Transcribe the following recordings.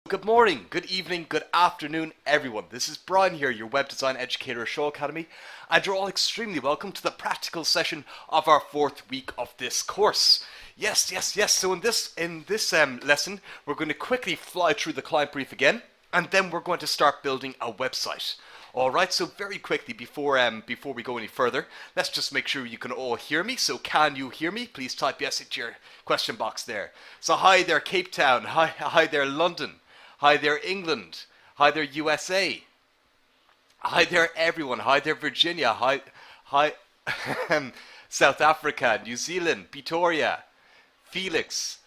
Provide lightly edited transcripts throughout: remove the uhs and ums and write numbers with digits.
Good morning, good evening, good afternoon, everyone. This is Bryan here, your web design educator at Show Academy, and you're all extremely welcome to the practical session of our fourth week of this course. Yes. So in this lesson, we're going to quickly fly through the client brief again, and then we're going to start building a website. All right. So very quickly, before we go any further, let's just make sure you can all hear me. So can you hear me? Please type yes into your question box there. So hi there, Cape Town. Hi there, London. Hi there, England. Hi there, USA. Hi there, everyone. Hi there, Virginia. Hi, South Africa, New Zealand, Pretoria, Felix.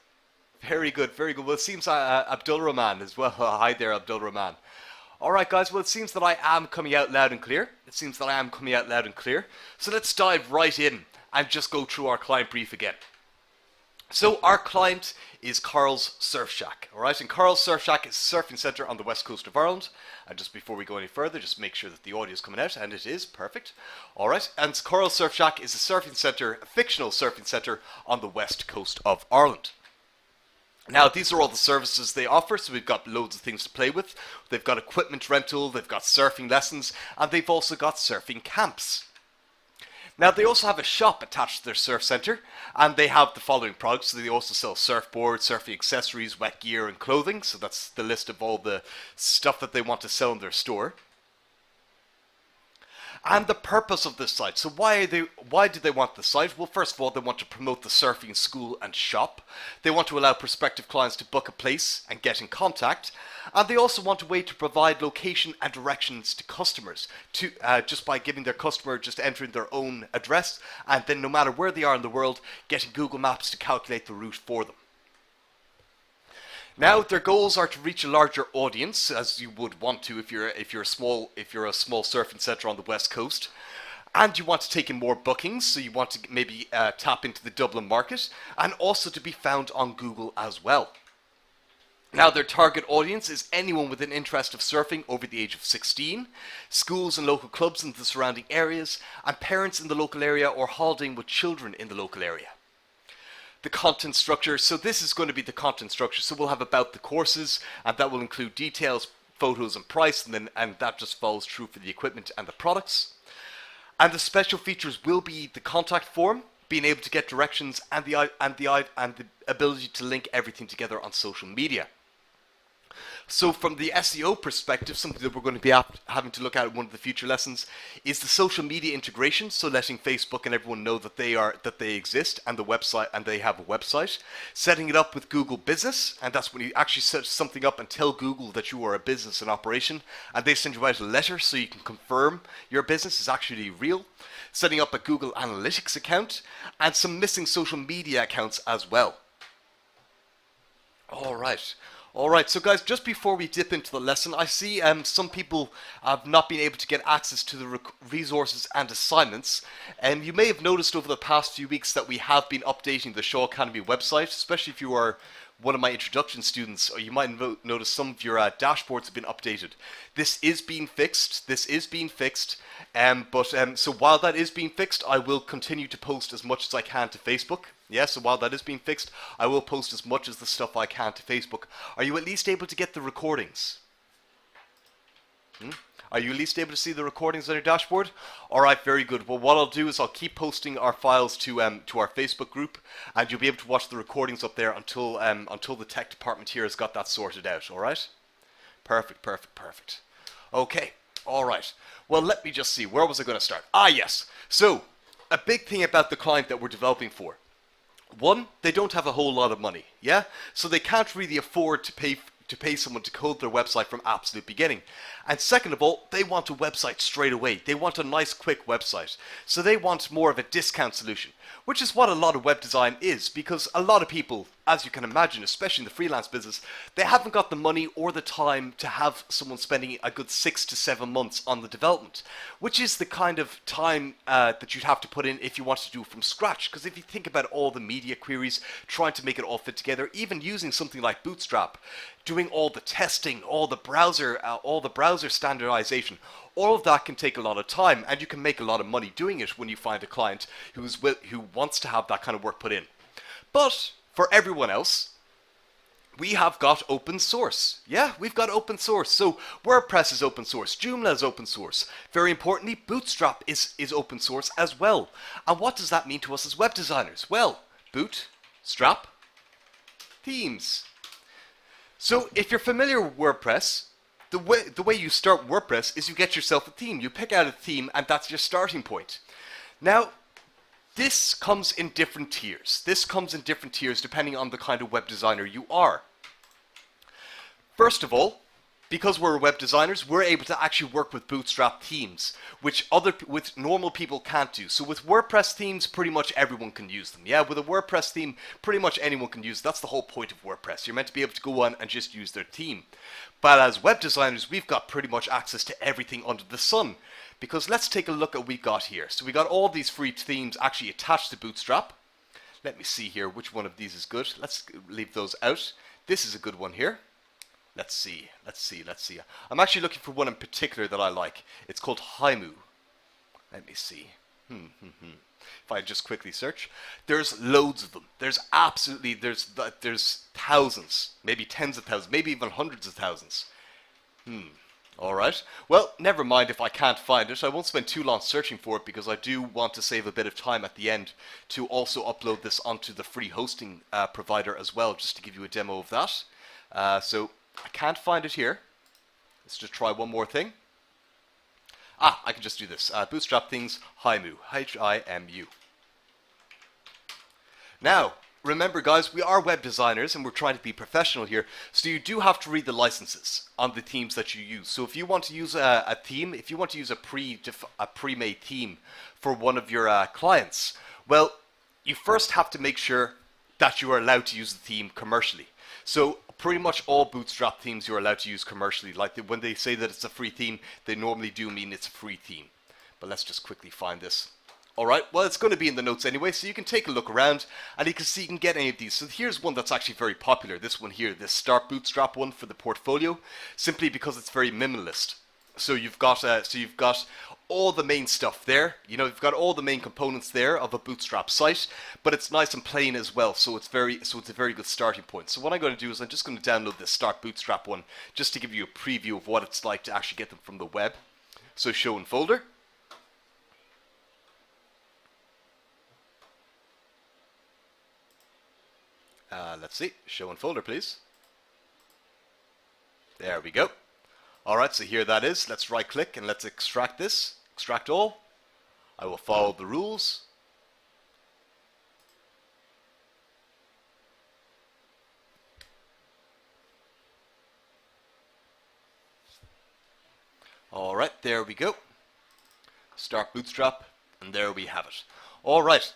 Very good. Well, it seems Abdul Rahman as well. Hi there, Abdul Rahman. All right, guys. Well, it seems that I am coming out loud and clear. So let's dive right in and just go through our client brief again. So our client is Carl's Surf Shack, all right? And Carl's Surf Shack is a surfing centre on the west coast of Ireland. And just before we go any further, just make sure that the audio is coming out, and it is perfect. All right, and Carl's Surf Shack is a surfing centre, a fictional surfing centre on the west coast of Ireland. Now, these are all the services they offer, so we've got loads of things to play with. They've got equipment rental, they've got surfing lessons, and they've also got surfing camps. Now, they also have a shop attached to their surf centre, and they have the following products. So they also sell surfboards, surfing accessories, wet gear, and clothing. So that's the list of all the stuff that they want to sell in their store. And the purpose of this site. So why do they want the site? Well, first of all, they want to promote the surfing school and shop. They want to allow prospective clients to book a place and get in contact. And they also want a way to provide location and directions to customers, to just by giving their customer just entering their own address, and then no matter where they are in the world, getting Google Maps to calculate the route for them. Now, their goals are to reach a larger audience, as you would want to if you're a small surfing centre on the west coast, and you want to take in more bookings. So you want to maybe tap into the Dublin market, and also to be found on Google as well. Now, their target audience is anyone with an interest of surfing over the age of 16, schools and local clubs in the surrounding areas, and parents in the local area or holidaying with children in the local area. The content structure, so this is going to be the content structure. So we'll have about the courses, and that will include details, photos, and price, and that just follows true for the equipment and the products. And the special features will be the contact form, being able to get directions, and the ability to link everything together on social media. So from the SEO perspective, something that we're going to be having to look at in one of the future lessons is the social media integration. So letting Facebook and everyone know that they exist and they have a website. Setting it up with Google Business, and that's when you actually set something up and tell Google that you are a business in operation, and they send you out a letter so you can confirm your business is actually real. Setting up a Google Analytics account, and some missing social media accounts as well. All right, so guys, just before we dip into the lesson, I see some people have not been able to get access to the resources and assignments. And you may have noticed over the past few weeks that we have been updating the Show Academy website, especially if you are one of my introduction students, or you might notice some of your dashboards have been updated. This is being fixed. So while that is being fixed, I will continue to post as much as I can to Facebook. Yeah, so while that is being fixed, I will post as much as the stuff I can to Facebook. Are you at least able to get the recordings? Are you at least able to see the recordings on your dashboard? All right, very good. Well, what I'll do is I'll keep posting our files to our Facebook group, and you'll be able to watch the recordings up there until the tech department here has got that sorted out. All right? Perfect. Okay. All right. Well, let me just see. Where was I going to start? Yes. So, a big thing about the client that we're developing for. One, they don't have a whole lot of money, yeah? So they can't really afford to pay someone to code their website from absolute beginning. And second of all, they want a website straight away. They want a nice, quick website. So they want more of a discount solution, which is what a lot of web design is, because a lot of people, as you can imagine, especially in the freelance business, they haven't got the money or the time to have someone spending a good 6 to 7 months on the development, which is the kind of time that you'd have to put in if you want to do it from scratch. Because if you think about all the media queries, trying to make it all fit together, even using something like Bootstrap, doing all the testing, all the browser standardization, all of that can take a lot of time, and you can make a lot of money doing it when you find a client who wants to have that kind of work put in. But for everyone else, we have got open source. Yeah, we've got open source. So WordPress is open source. Joomla is open source. Very importantly, Bootstrap is open source as well. And what does that mean to us as web designers? Well, Bootstrap themes. So if you're familiar with WordPress, the way you start WordPress is you get yourself a theme. You pick out a theme and that's your starting point. Now, this comes in different tiers. This comes in different tiers depending on the kind of web designer you are. First of all, because we're web designers, we're able to actually work with Bootstrap themes, which normal people can't do. So with WordPress themes, pretty much everyone can use them. Yeah, with a WordPress theme, pretty much anyone can use it. That's the whole point of WordPress. You're meant to be able to go on and just use their theme. But as web designers, we've got pretty much access to everything under the sun. Because let's take a look at what we got here. So we got all these free themes actually attached to Bootstrap. Let me see here which one of these is good. Let's leave those out. This is a good one here. Let's see. I'm actually looking for one in particular that I like. It's called Haimu. Let me see. If I just quickly search, there's loads of them. There's thousands, maybe tens of thousands, maybe even hundreds of thousands. Alright, well, never mind if I can't find it. I won't spend too long searching for it because I do want to save a bit of time at the end to also upload this onto the free hosting provider as well, just to give you a demo of that. So I can't find it here. Let's just try one more thing. I can just do this. Bootstrap things, Haimu, H-I-M-U. Now, remember guys, we are web designers and we're trying to be professional here, so you do have to read the licenses on the themes that you use. So if you want to use a theme, if you want to use a pre-made theme for one of your clients, well, you first have to make sure that you are allowed to use the theme commercially. So pretty much all Bootstrap themes you're allowed to use commercially. Like when they say that it's a free theme, they normally do mean it's a free theme. But let's just quickly find this. Alright, well it's going to be in the notes anyway, so you can take a look around and you can see you can get any of these. So here's one that's actually very popular, this one here, this Start Bootstrap one for the portfolio, simply because it's very minimalist. So you've got all the main stuff there, you've got all the main components there of a Bootstrap site, but it's nice and plain as well, so it's a very good starting point. So what I'm going to do is I'm just going to download this Start Bootstrap one just to give you a preview of what it's like to actually get them from the web. So show in folder. Let's see, show in folder please. There we go. Alright, so here that is. Let's right click and let's extract this. Extract all. I will follow the rules. Alright, there we go. Start Bootstrap, and there we have it. Alright.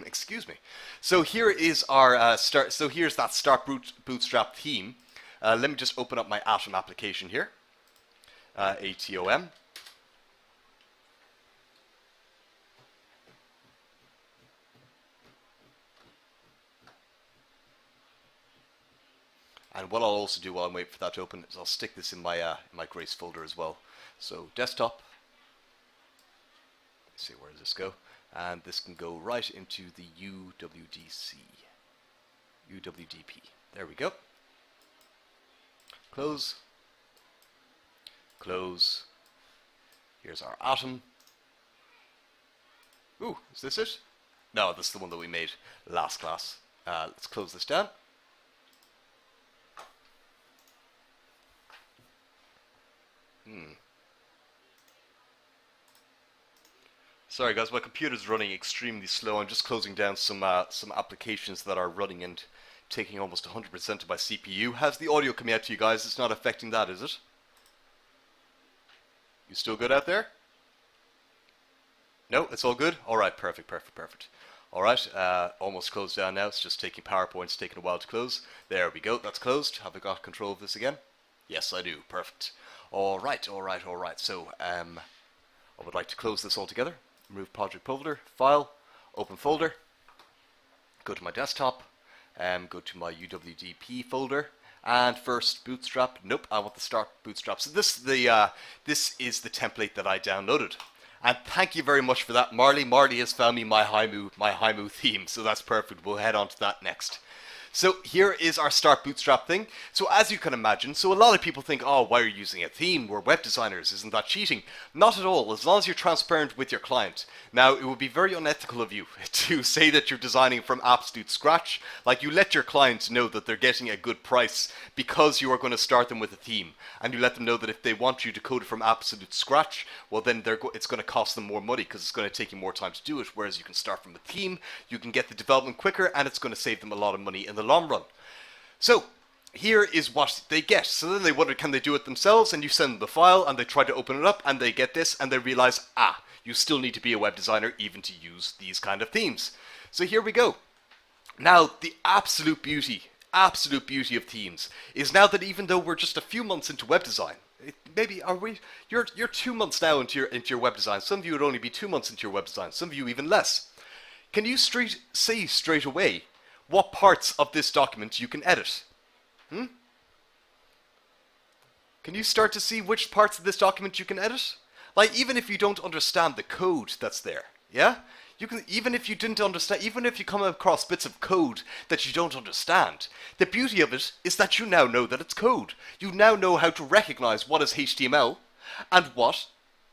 Excuse me. So here is our start. So here's that Start Bootstrap theme. Let me just open up my Atom application here. ATOM. And what I'll also do while I'm waiting for that to open is I'll stick this in my Grace folder as well. So desktop. Let's see, where does this go? And this can go right into the UWDP. There we go. Close. Close. Here's our Atom. Ooh, is this it? No, this is the one that we made last class. Let's close this down. Sorry guys, my computer's running extremely slow. I'm just closing down some applications that are running and taking almost 100% of my CPU. How's the audio coming out to you guys? It's not affecting that, is it? You still good out there? No, it's all good? Alright, perfect. Alright, almost closed down now. It's just taking PowerPoint's taking a while to close. There we go, that's closed. Have I got control of this again? Yes, I do. Perfect. Alright. So, I would like to close this all together. Remove project folder, file, open folder, go to my desktop, go to my UWDP folder, and first Bootstrap. Nope, I want to start Bootstrap. So this is the template that I downloaded. And thank you very much for that, Marley. Marley has found me my Haimu theme, so that's perfect. We'll head on to that next. So here is our Start Bootstrap thing. So as you can imagine, so a lot of people think, oh, why are you using a theme? We're web designers. Isn't that cheating? Not at all, as long as you're transparent with your client. Now, it would be very unethical of you to say that you're designing from absolute scratch. Like, you let your clients know that they're getting a good price because you are going to start them with a theme. And you let them know that if they want you to code it from absolute scratch, well then it's going to cost them more money because it's going to take you more time to do it. Whereas you can start from a theme, you can get the development quicker, and it's going to save them a lot of money in the long run. So here is what they get. So then they wonder, can they do it themselves? And you send them the file and they try to open it up and they get this and they realize, you still need to be a web designer even to use these kind of themes. So here we go. Now, the absolute beauty of themes is now that even though we're just a few months into web design, you're 2 months now into your web design. Some of you would only be 2 months into your web design, some of you even less. Can you say straight away what parts of this document you can edit? Can you start to see which parts of this document you can edit? Like, even if you don't understand the code that's there, yeah? You can, even if you didn't understand, even if you come across bits of code that you don't understand, the beauty of it is that you now know that it's code. You now know how to recognize what is HTML and what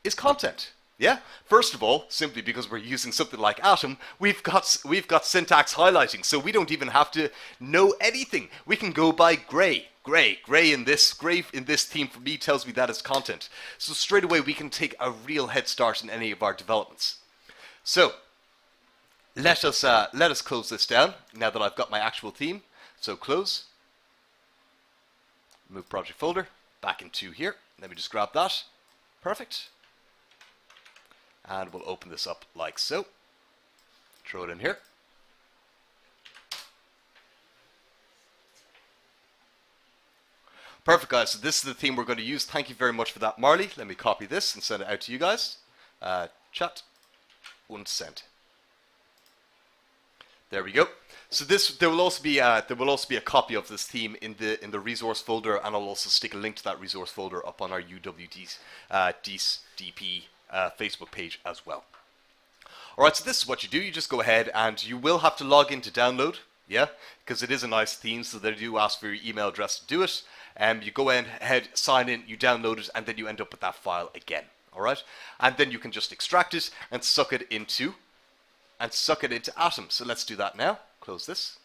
is content. Yeah? First of all, simply because we're using something like Atom, we've got syntax highlighting, so we don't even have to know anything. We can go by gray. Gray in this theme for me tells me that is content. So straight away we can take a real head start in any of our developments. So let us close this down now that I've got my actual theme. So close. Move project folder back into here. Let me just grab that. Perfect. And we'll open this up like so. Throw it in here. Perfect, guys. So this is the theme we're going to use. Thank you very much for that, Marley. Let me copy this and send it out to you guys. Chat und send. There we go. So there will also be a copy of this theme in the resource folder, and I'll also stick a link to that resource folder up on our UWD's DP Facebook page as well. Alright, so this is what you do. You just go ahead and you will have to log in to download, yeah, because it is a nice theme, so they do ask for your email address to do it. You go ahead, sign in, you download it, and then you end up with that file again. Alright, and then you can just extract it and suck it into Atom. So let's do that now. Close this.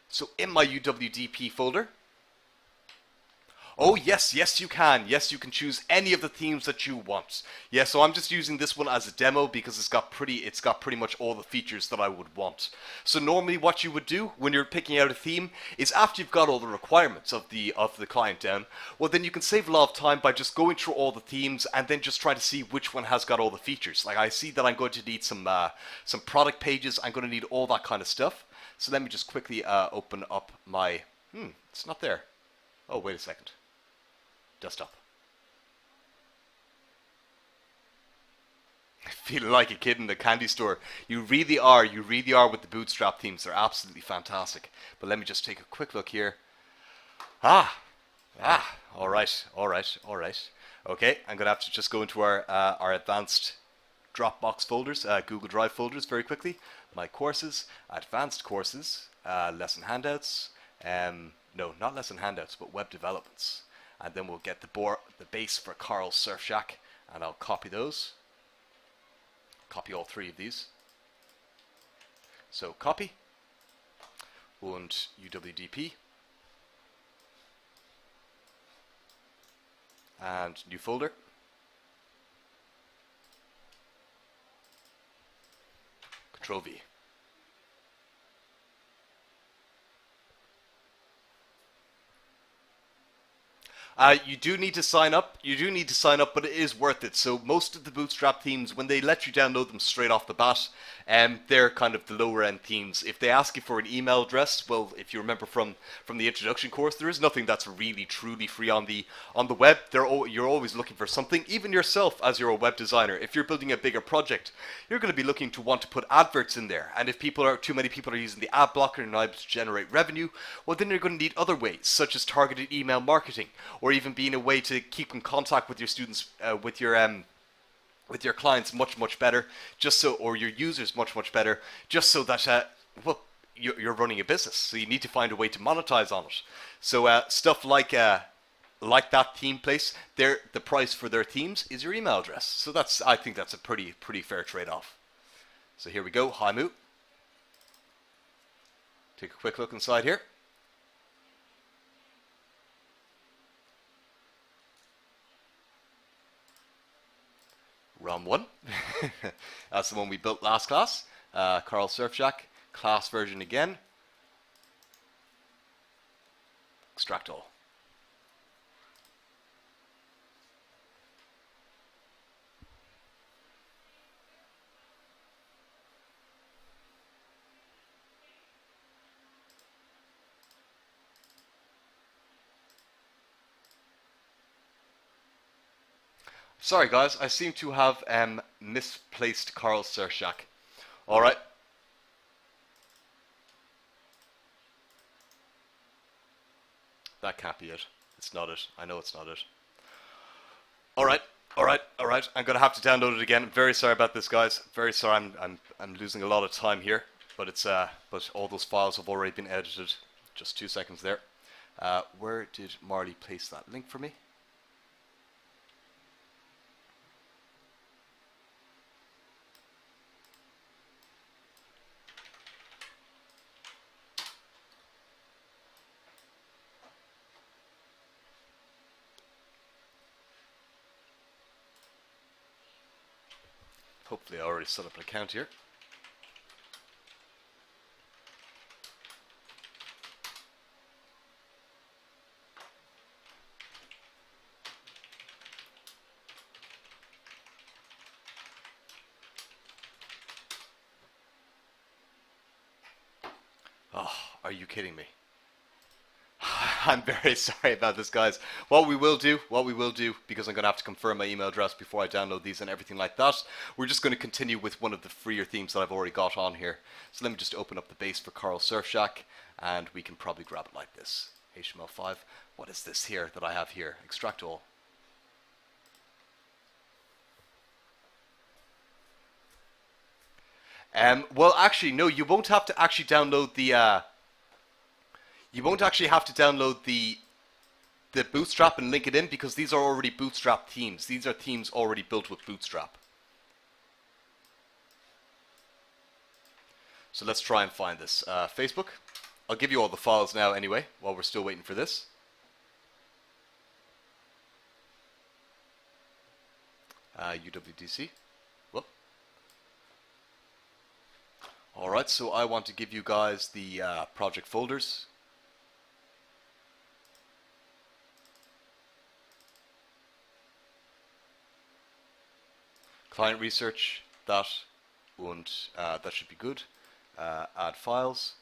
So in my UWDP folder, oh yes, you can. Yes, you can choose any of the themes that you want. Yeah, so I'm just using this one as a demo because it's got pretty much all the features that I would want. So normally what you would do when you're picking out a theme is after you've got all the requirements of the client down, well then you can save a lot of time by just going through all the themes and then just trying to see which one has got all the features. Like, I see that I'm going to need some product pages. I'm going to need all that kind of stuff. So let me just quickly open up my it's not there. Oh, wait a second. Desktop. Feeling like a kid in the candy store. You really are with the Bootstrap themes. They're absolutely fantastic. But let me just take a quick look here. All right. Okay, I'm gonna have to just go into our advanced Dropbox folders, Google Drive folders very quickly. My courses, advanced courses, lesson handouts. No, not lesson handouts, but web developments. And then we'll get the base for Carl's Surf Shack, and I'll copy those. Copy all three of these. So copy und UWDP and new folder. Control V. You do need to sign up. But it is worth it. So most of the Bootstrap themes, when they let you download them straight off the bat, they're kind of the lower end themes. If they ask you for an email address, well, if you remember from the introduction course, there is nothing that's really truly free on the web. You're always looking for something. Even yourself, as you're a web designer, if you're building a bigger project, you're going to be looking to want to put adverts in there. And if too many people are using the ad blocker and not able to generate revenue, well, then you're going to need other ways, such as targeted email marketing, or even being a way to keep in contact with your students, with your clients much better, or your users much better, just so that you're running a business, so you need to find a way to monetize on it. So stuff like that theme place, the price for their themes is your email address. So I think that's a pretty fair trade-off. So here we go. Hi Moo. Take a quick look inside here. ROM 1. That's the one we built last class. Carl Surfshack, class version again. Extract all. Sorry guys, I seem to have misplaced Carl Surfshack. Alright. That can't be it. It's not it. I know it's not it. Alright. I'm gonna have to download it again. I'm very sorry about this, guys. Very sorry. I'm losing a lot of time here, but but all those files have already been edited. Just 2 seconds there. Where did Marley place that link for me? Hopefully I already set up an account here. Oh, are you kidding me? I'm very sorry about this, guys. What we will do, because I'm going to have to confirm my email address before I download these and everything like that, we're just going to continue with one of the freer themes that I've already got on here. So let me just open up the base for Carl Surfshack, and we can probably grab it like this. HTML5. What is this here that I have here? Extract all. Well, actually, no, you won't have to actually download the... you won't actually have to download the Bootstrap and link it in, because these are already Bootstrap themes. These are themes already built with Bootstrap. So let's try and find this. Facebook. I'll give you all the files now anyway, while we're still waiting for this. UWDC. Whoop. Alright, so I want to give you guys the project folders. Client research, that should be good. Add files.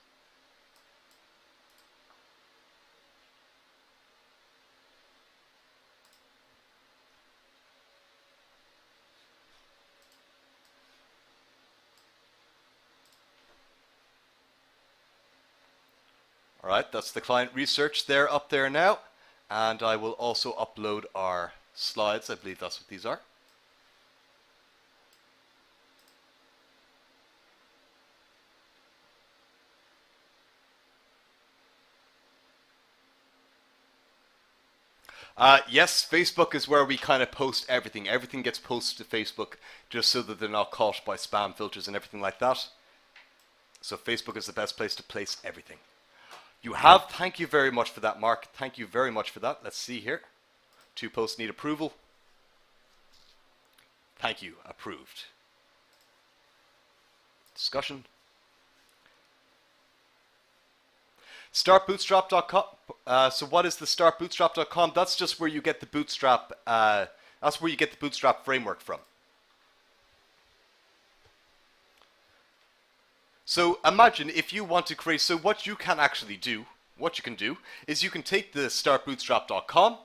Alright, that's the client research there up there now. And I will also upload our slides. I believe that's what these are. Yes, Facebook is where we kind of post everything. Everything gets posted to Facebook just so that they're not caught by spam filters and everything like that. So Facebook is the best place to place everything. You have, thank you very much for that, Mark. Thank you very much for that. Let's see here. 2 posts need approval. Thank you, approved. Discussion. Startbootstrap.com. So what is the startbootstrap.com? That's just where you get the Bootstrap. That's where you get the Bootstrap framework from. So imagine if you want to create. So what you can actually do, is you can take the startbootstrap.com,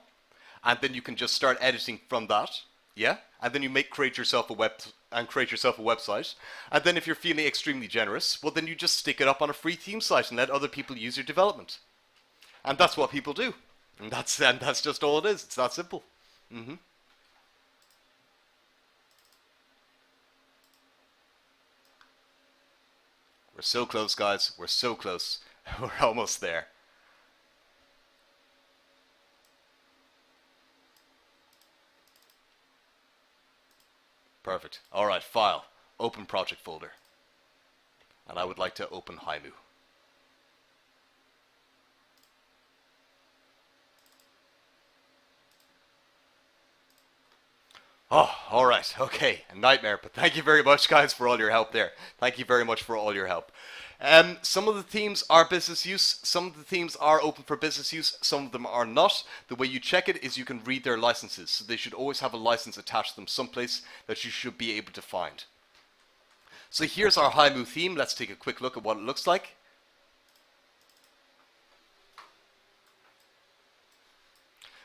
and then you can just start editing from that. Yeah, and then you create yourself a website, and then if you're feeling extremely generous, well then you just stick it up on a free theme site and let other people use your development, and that's what people do, and that's just all it is. It's that simple. We're so close, guys. We're so close. We're almost there. Perfect. All right, file. Open project folder. And I would like to open Haimu. Oh, all right. Okay. A nightmare. But thank you very much, guys, for all your help there. Thank you very much for all your help. Some of the themes are business use. Some of the themes are open for business use. Some of them are not. The way you check it is you can read their licenses. So they should always have a license attached to them someplace that you should be able to find. So here's our Haimu theme. Let's take a quick look at what it looks like.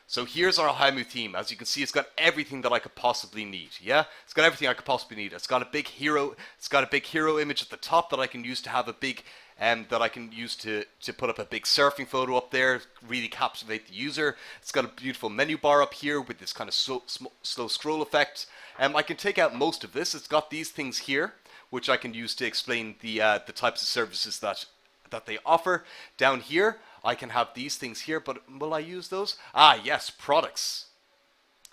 So here's our Haimu theme. As you can see, it's got everything that I could possibly need. Yeah, it's got everything I could possibly need. It's got a big hero. It's got a big hero image at the top that I can use to have a big, that I can use to put up a big surfing photo up there, really captivate the user. It's got a beautiful menu bar up here with this kind of slow scroll effect. I can take out most of this. It's got these things here, which I can use to explain the types of services that they offer. Down here, I can have these things here, but will I use those? Ah, yes, products.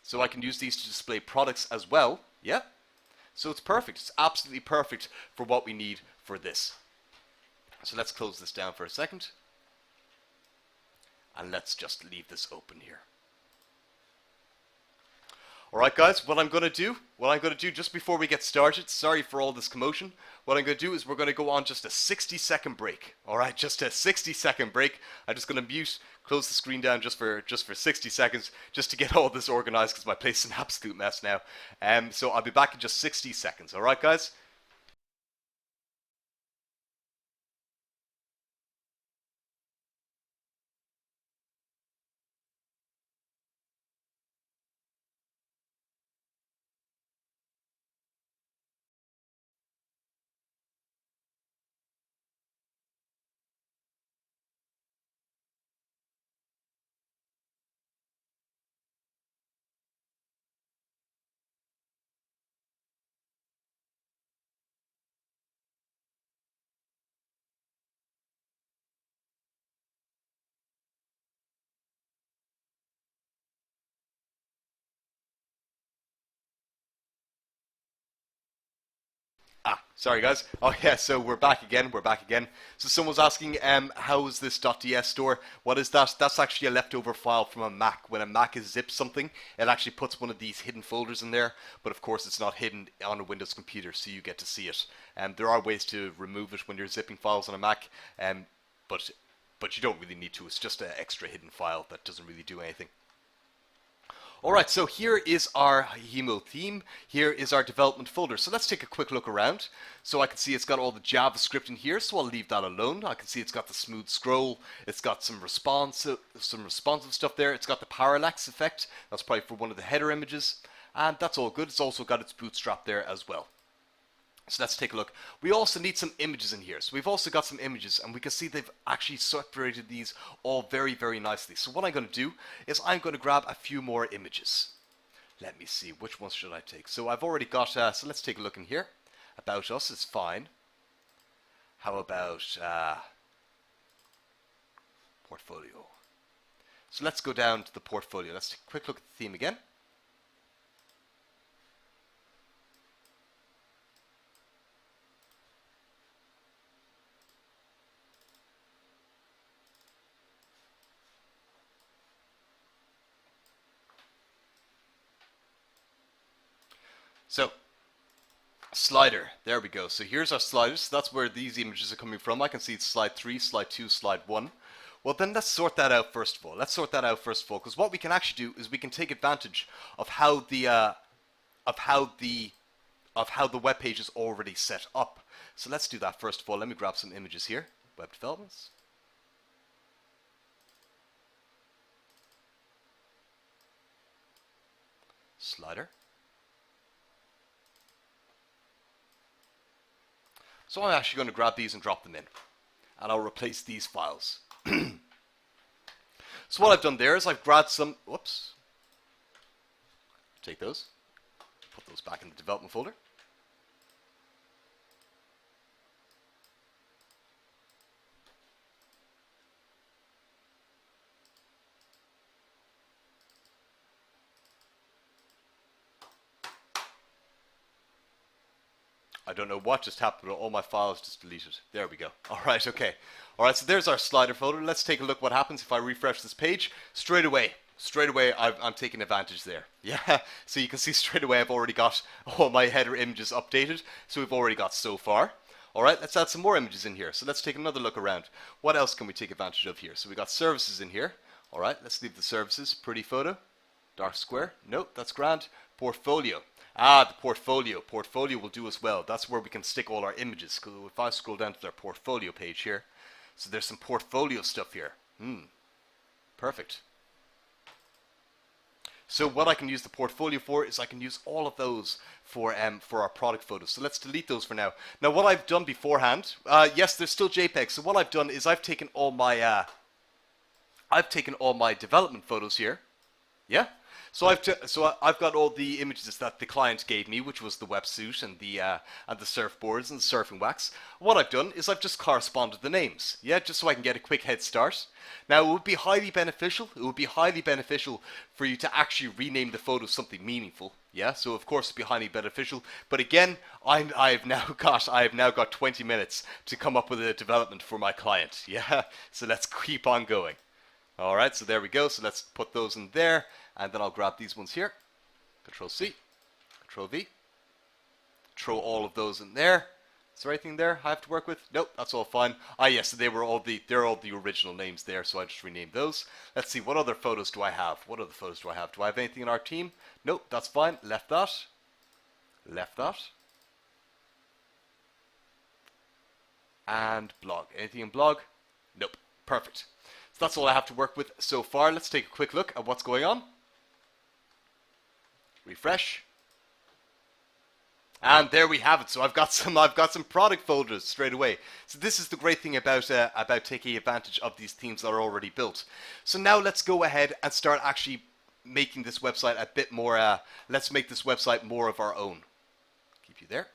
So I can use these to display products as well. Yeah. So it's perfect. It's absolutely perfect for what we need for this. So let's close this down for a second. And let's just leave this open here. Alright guys, what I'm going to do just before we get started, sorry for all this commotion, what I'm going to do is we're going to go on just a 60-second break. Alright, just a 60-second break. I'm just going to mute, close the screen down just for 60 seconds, just to get all this organized because my place is an absolute mess now. So I'll be back in just 60 seconds. Alright guys? Ah, sorry guys. Oh yeah, so we're back again. So someone's asking, how is this .ds store? What is that? That's actually a leftover file from a Mac. When a Mac is zipped something, it actually puts one of these hidden folders in there. But of course, it's not hidden on a Windows computer, so you get to see it. There are ways to remove it when you're zipping files on a Mac, but you don't really need to. It's just an extra hidden file that doesn't really do anything. Alright, so here is our Haimu theme. Here is our development folder. So let's take a quick look around. So I can see it's got all the JavaScript in here, so I'll leave that alone. I can see it's got the smooth scroll. It's got some responsive stuff there. It's got the parallax effect. That's probably for one of the header images. And that's all good. It's also got its Bootstrap there as well. So let's take a look. We also need some images in here. So we've also got some images, and we can see they've actually separated these all very, very nicely. So what I'm going to do is I'm going to grab a few more images. Let me see, which ones should I take? So I've already got, so let's take a look in here. About us is fine. How about portfolio? So let's go down to the portfolio. Let's take a quick look at the theme again. So, slider, there we go. So here's our sliders. So that's where these images are coming from. I can see it's slide 3, slide 2, slide 1. Well, then let's sort that out first of all. Because what we can actually do is we can take advantage of how the web page is already set up. So let's do that first of all. Let me grab some images here. Web developments. Slider. So I'm actually going to grab these and drop them in. And I'll replace these files. So what I've done there is I've grabbed some, whoops. Take those. Put those back in the development folder. I don't know what just happened, but all my files just deleted. There we go. All right, okay. All right, so there's our slider folder. Let's take a look what happens if I refresh this page. Straight away, I'm taking advantage there. Yeah, so you can see straight away I've already got all my header images updated. So we've already got so far. All right, let's add some more images in here. So let's take another look around. What else can we take advantage of here? So we got services in here. All right, let's leave the services. Pretty photo. Dark square. Nope, that's grand. Portfolio. Ah, the portfolio. Portfolio will do as well. That's where we can stick all our images. If I scroll down to their portfolio page here, so there's some portfolio stuff here. Perfect. So what I can use the portfolio for is I can use all of those for our product photos. So let's delete those for now. Now what I've done beforehand, yes, there's still JPEG. So what I've done is I've taken all my development photos here. Yeah. So I've got all the images that the client gave me, which was the wetsuit and the surfboards and the surfing wax. What I've done is I've just corresponded the names, yeah, just so I can get a quick head start. Now it would be highly beneficial. It would be highly beneficial for you to actually rename the photo something meaningful, yeah. So of course it'd be highly beneficial. But again, I have now got 20 minutes to come up with a development for my client, yeah. So let's keep on going. All right, so there we go. So let's put those in there. And then I'll grab these ones here. Control C, Control V. Throw all of those in there. Is there anything there I have to work with? Nope, that's all fine. Ah, yes, so they're all the original names there, so I just renamed those. Let's see, what other photos do I have? What other photos do I have? Do I have anything in our team? Nope, that's fine. Left that. Left that. And blog. Anything in blog? Nope. Perfect. So that's all I have to work with so far. Let's take a quick look at what's going on. Refresh. And there we have it. So I've got some product folders straight away. So this is the great thing about taking advantage of these themes that are already built. So now let's go ahead and start actually making this website a bit more. Let's make this website more of our own. Keep you there.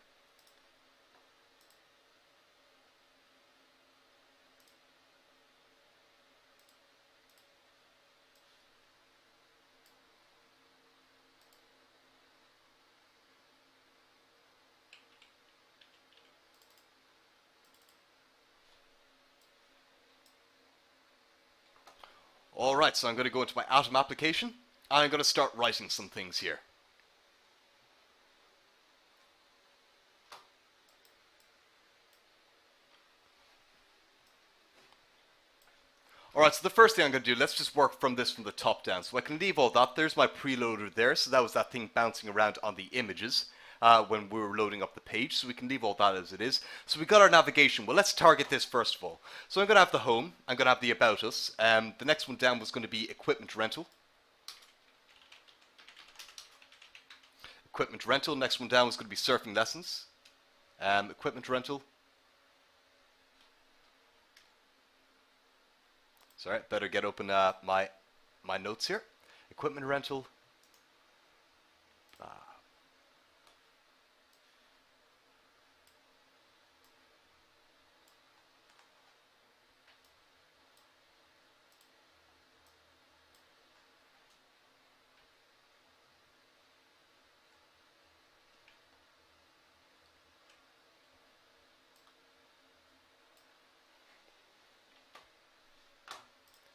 Alright, so I'm going to go into my Atom application, and I'm going to start writing some things here. Alright, so the first thing I'm going to do, let's just work from the top down. So I can leave all that. There's my preloader there, so that was that thing bouncing around on the images when we were loading up the page. So we can leave all that as it is. So we got our navigation. Well, let's target this first of all. So I'm going to have the home. I'm going to have the about us. The next one down was going to be equipment rental. Equipment rental. Next one down was going to be surfing lessons. Equipment rental. Sorry, better get open my notes here. Equipment rental.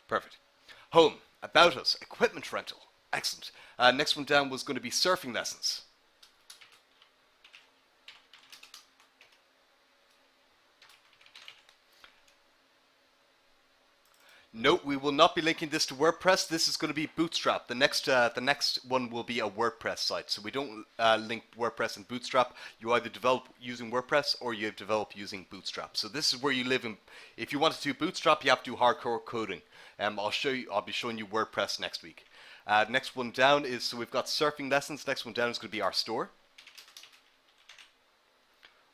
Perfect. Home, about us, equipment rental. Excellent. Next one down was going to be surfing lessons. Note, we will not be linking this to WordPress. This is going to be Bootstrap. The next one will be a WordPress site. So we don't link WordPress and Bootstrap. You either develop using WordPress or you develop using Bootstrap. So this is where you live in. If you want to do Bootstrap, you have to do hardcore coding. I'll be showing you WordPress next week. Next one down is, so we've got surfing lessons. Next one down is going to be our store.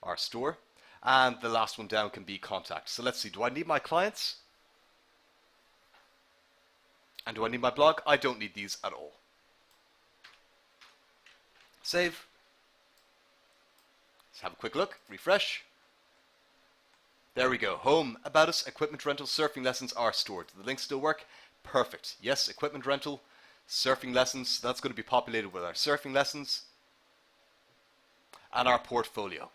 Our store. And the last one down can be contact. So let's see. Do I need my clients? And do I need my blog? I don't need these at all. Save. Let's have a quick look. Refresh. There we go. Home, about us, equipment rental, surfing lessons are stored. Do the links still work? Perfect. Yes, equipment rental, surfing lessons. That's going to be populated with our surfing lessons and our portfolio.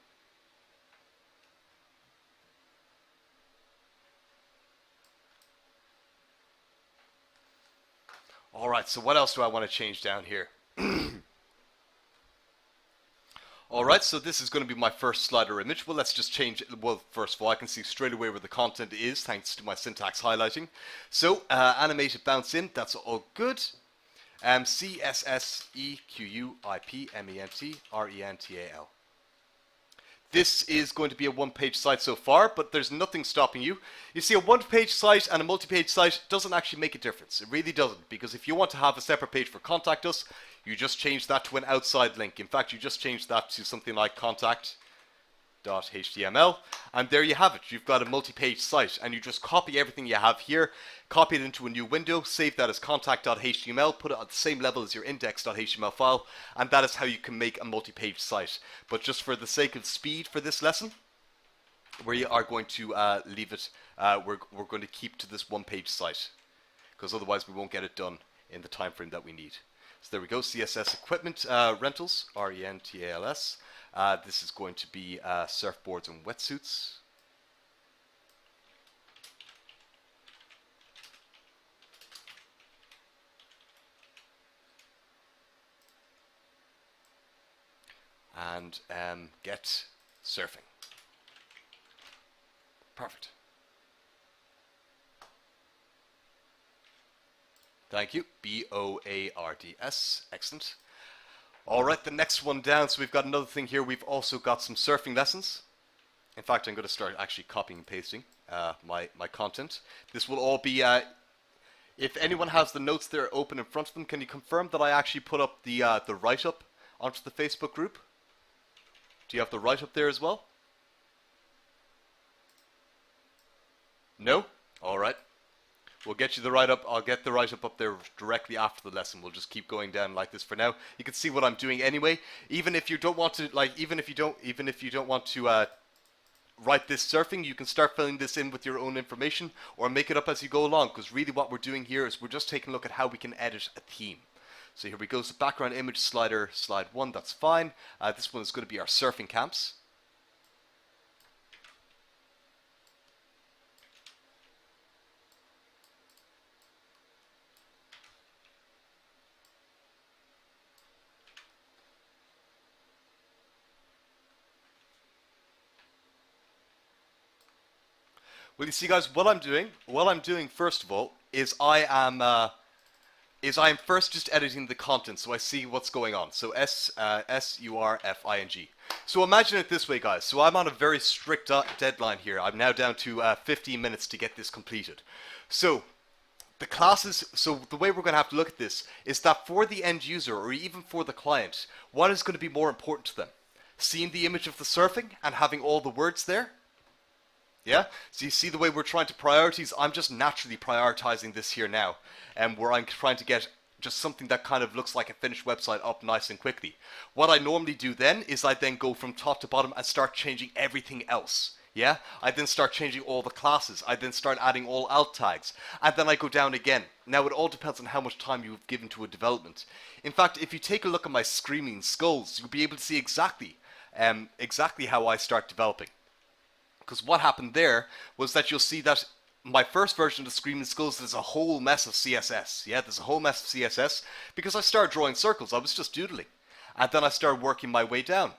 Alright, so what else do I want to change down here? Alright, so this is going to be my first slider image. Well, let's just change it. Well, first of all, I can see straight away where the content is thanks to my syntax highlighting. So, animated bounce in, that's all good. CSSEQUIPMENTRENTAL. This is going to be a one-page site so far, but there's nothing stopping you. You see, a one-page site and a multi-page site doesn't actually make a difference. It really doesn't, because if you want to have a separate page for Contact Us, you just change that to an outside link. In fact, you just change that to something like contact.html, and there you have it. You've got a multi-page site, and you just copy everything you have here, copy it into a new window, save that as contact.html, put it at the same level as your index.html file, and that is how you can make a multi-page site. But just for the sake of speed for this lesson, we are going to leave it, we're going to keep to this one-page site, because otherwise we won't get it done in the time frame that we need. So there we go, CSS equipment rentals, RENTALS. This is going to be surfboards and wetsuits. And get surfing. Perfect. Thank you. BOARDS. Excellent. Alright, the next one down. So we've got another thing here. We've also got some surfing lessons. In fact, I'm going to start actually copying and pasting my content. This will all be... if anyone has the notes there open in front of them, can you confirm that I actually put up the write-up onto the Facebook group? Do you have the write-up there as well? No? Alright. We'll get you the write-up. I'll get the write-up up there directly after the lesson. We'll just keep going down like this for now. You can see what I'm doing anyway. Even if you don't want to, even if you don't want to write this surfing, you can start filling this in with your own information or make it up as you go along. Because really, what we're doing here is we're just taking a look at how we can edit a theme. So here we go. So background image slider, slide 1. That's fine. This one is going to be our surfing camps. Well, you see, guys, what I'm doing first of all is I am first just editing the content, so I see what's going on. So surfing. So imagine it this way, guys. So I'm on a very strict deadline here. I'm now down to 15 minutes to get this completed. So the classes. So the way we're going to have to look at this is that for the end user or even for the client, what is going to be more important to them? Seeing the image of the surfing and having all the words there. Yeah, so you see the way we're trying to prioritize. I'm just naturally prioritizing this here now, and where I'm trying to get just something that kind of looks like a finished website up nice and quickly. What I normally do then is I then go from top to bottom and start changing everything else. Yeah, I then start changing all the classes. I then start adding all alt tags, and then I go down again. Now it all depends on how much time you've given to a development. In fact, if you take a look at my screaming skulls, you'll be able to see exactly how I start developing. Because what happened there was that you'll see that my first version of the Screaming Skulls, there's a whole mess of CSS. Yeah, there's a whole mess of CSS because I started drawing circles. I was just doodling. And then I started working my way down.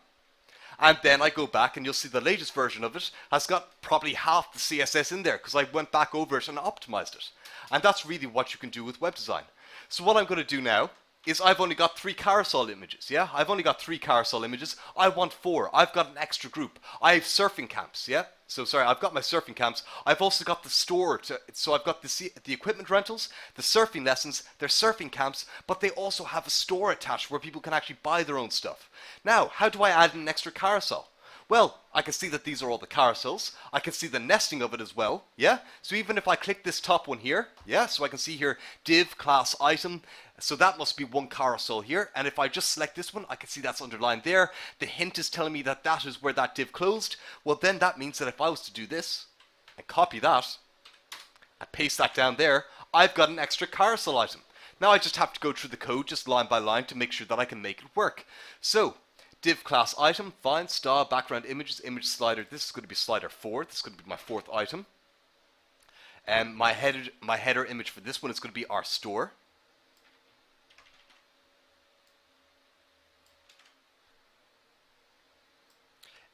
And then I go back and you'll see the latest version of it has got probably half the CSS in there because I went back over it and optimized it. And that's really what you can do with web design. So what I'm going to do now is I've only got 3 carousel images, yeah? I've only got 3 carousel images. I want 4. I've got an extra group. I have surfing camps, yeah? So sorry, I've got my surfing camps. I've also got the store, so I've got the equipment rentals, the surfing lessons, they're surfing camps, but they also have a store attached where people can actually buy their own stuff. Now, how do I add an extra carousel? Well, I can see that these are all the carousels. I can see the nesting of it as well, yeah? So even if I click this top one here, yeah, so I can see here div class item, so that must be one carousel here. And if I just select this one, I can see that's underlined there. The hint is telling me that that is where that div closed. Well, then that means that if I was to do this and copy that and paste that down there, I've got an extra carousel item. Now I just have to go through the code just line by line to make sure that I can make it work. So div class item, fine, style, background images, image slider. This is going to be slider 4. This is going to be my 4th item. And my header image for this one is going to be our store.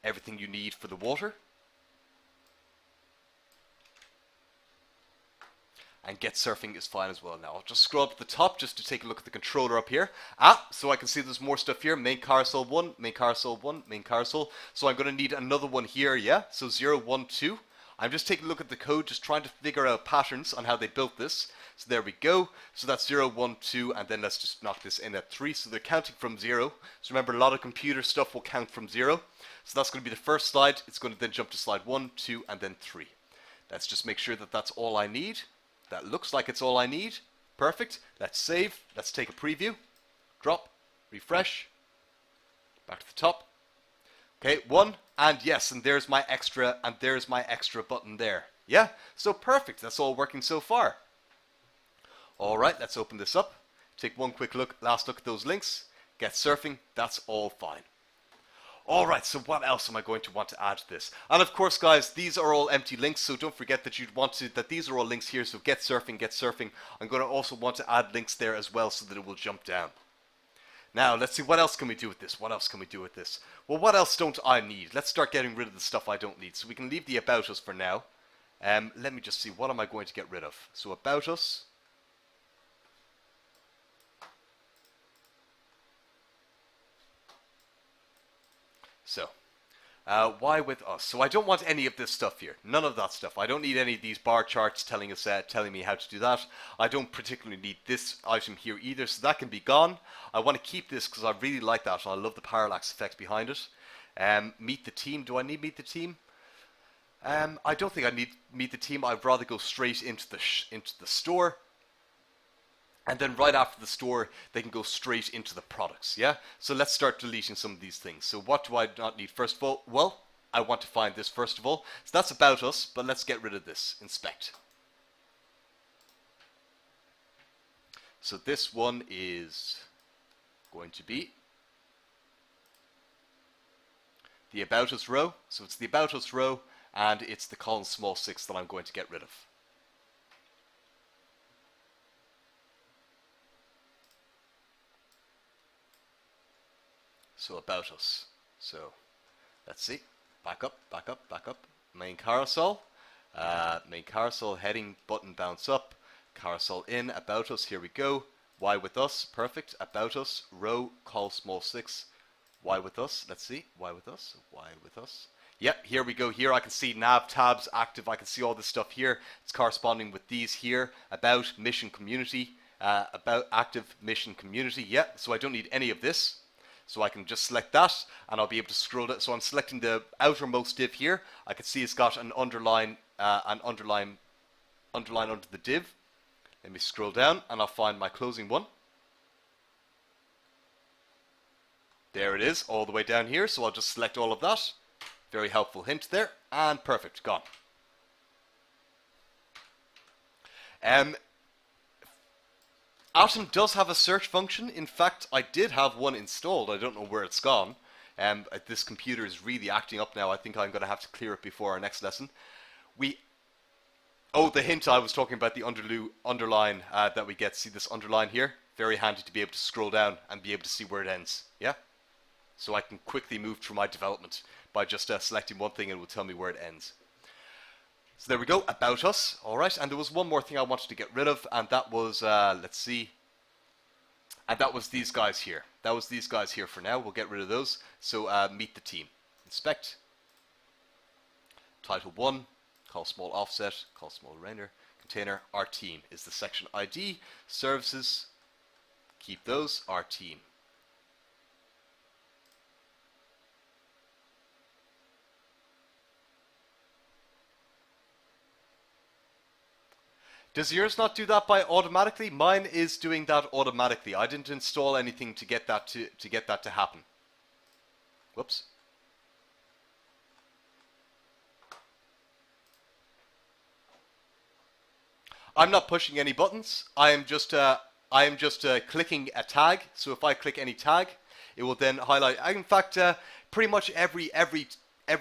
everything you need for the water. And get surfing is fine as well. Now I'll just scroll up to the top just to take a look at the controller up here. So I can see there's more stuff here. Main carousel 1, main carousel 1, main carousel. So I'm going to need another one here, yeah? So 0, 1, 2. I'm just taking a look at the code, just trying to figure out patterns on how they built this. So there we go. So that's 0, 1, 2, and then let's just knock this in at 3. So they're counting from 0. So remember, a lot of computer stuff will count from 0. So that's going to be the first slide. It's going to then jump to slide 1, 2, and then 3. Let's just make sure that that's all I need. That looks like it's all I need. Perfect. Let's save. Let's take a preview. Drop. Refresh. Back to the top. Okay, 1. And yes, and there's my extra, button there. Yeah, so perfect. That's all working so far. All right, let's open this up. Take one quick look, last look at those links. Get surfing. That's all fine. All right, so what else am I going to want to add to this? And of course, guys, these are all empty links, so don't forget that that these are all links here. So get surfing, get surfing. I'm going to also want to add links there as well so that it will jump down. Now, let's see, what else can we do with this? What else can we do with this? Well, what else don't I need? Let's start getting rid of the stuff I don't need. So we can leave the About Us for now. Let me just see, what am I going to get rid of? So About Us. So, why with us? So I don't want any of this stuff here. None of that stuff. I don't need any of these bar charts telling me how to do that. I don't particularly need this item here either, so that can be gone. I want to keep this because I really like that, and I love the parallax effect behind it. Meet the team. Do I need meet the team? I don't think I need meet the team. I'd rather go straight into the store. And then right after the store, they can go straight into the products, yeah? So let's start deleting some of these things. So what do I not need first of all? Well, I want to find this first of all. So that's About Us, but let's get rid of this. Inspect. So this one is going to be the About Us row. So it's the About Us row, and it's the column small 6 that I'm going to get rid of. So About Us. So let's see. Back up, back up, back up. Main carousel. Main carousel, heading, button, bounce up. Carousel in, About Us, here we go. Why with us, perfect. About Us, row, call small 6. Why with us, let's see. Why with us, why with us. Yep, here we go. Here I can see nav tabs active. I can see all this stuff here. It's corresponding with these here. About, mission, community. About, active, mission, community. Yep, so I don't need any of this. So I can just select that, and I'll be able to scroll it. So I'm selecting the outermost div here. I can see it's got an underline under the div. Let me scroll down, and I'll find my closing one. There it is, all the way down here. So I'll just select all of that. Very helpful hint there, and perfect, gone. Atom does have a search function. In fact, I did have one installed. I don't know where it's gone. This computer is really acting up now. I think I'm going to have to clear it before our next lesson. Oh, the hint I was talking about, the underline that we get. See this underline here? Very handy to be able to scroll down and be able to see where it ends. Yeah? So I can quickly move through my development by just selecting one thing and it will tell me where it ends. So there we go, About Us. All right, and there was one more thing I wanted to get rid of, and that was, let's see, and that was these guys here. That was these guys here for now. We'll get rid of those. So meet the team. Inspect. Title 1, call small offset, call small render, container, our team is the section ID, services, keep those, our team. Does yours not do that by automatically? Mine is doing that automatically. I didn't install anything to get that to happen. Whoops. I'm not pushing any buttons. I am just clicking a tag. So if I click any tag, it will then highlight. In fact, pretty much every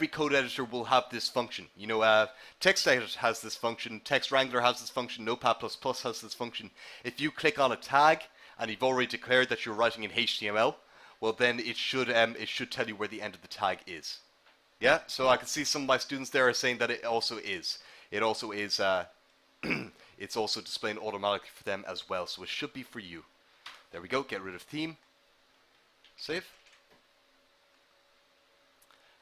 code editor will have this function. You know, TextEdit has this function, TextWrangler has this function, Notepad++ has this function. If you click on a tag and you've already declared that you're writing in HTML, well then it should tell you where the end of the tag is. Yeah, so I can see some of my students there are saying that it also is. It also is, it's also displaying automatically for them as well, so it should be for you. There we go, get rid of theme, save.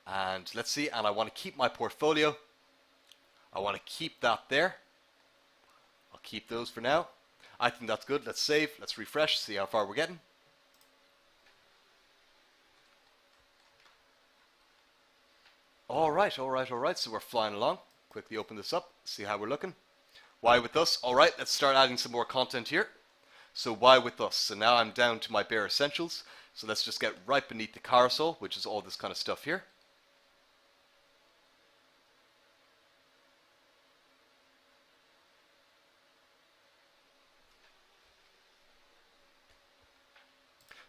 And let's see, and I want to keep my portfolio. I want to keep that there. I'll keep those for now. I think that's good. Let's save, let's refresh, see how far we're getting. Alright, so we're flying along. Quickly open this up, see how we're looking. Why with us? Alright, let's start adding some more content here. So why with us? So now I'm down to my bare essentials. So let's just get right beneath the carousel, which is all this kind of stuff here.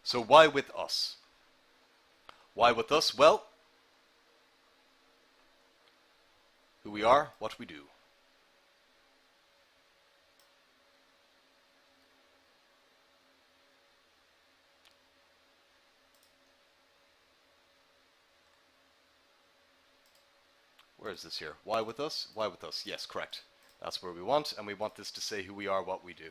So why with us? Why with us? Well, who we are, what we do. Where is this here? Why with us? Why with us? Yes, correct. That's where we want, and we want this to say who we are, what we do.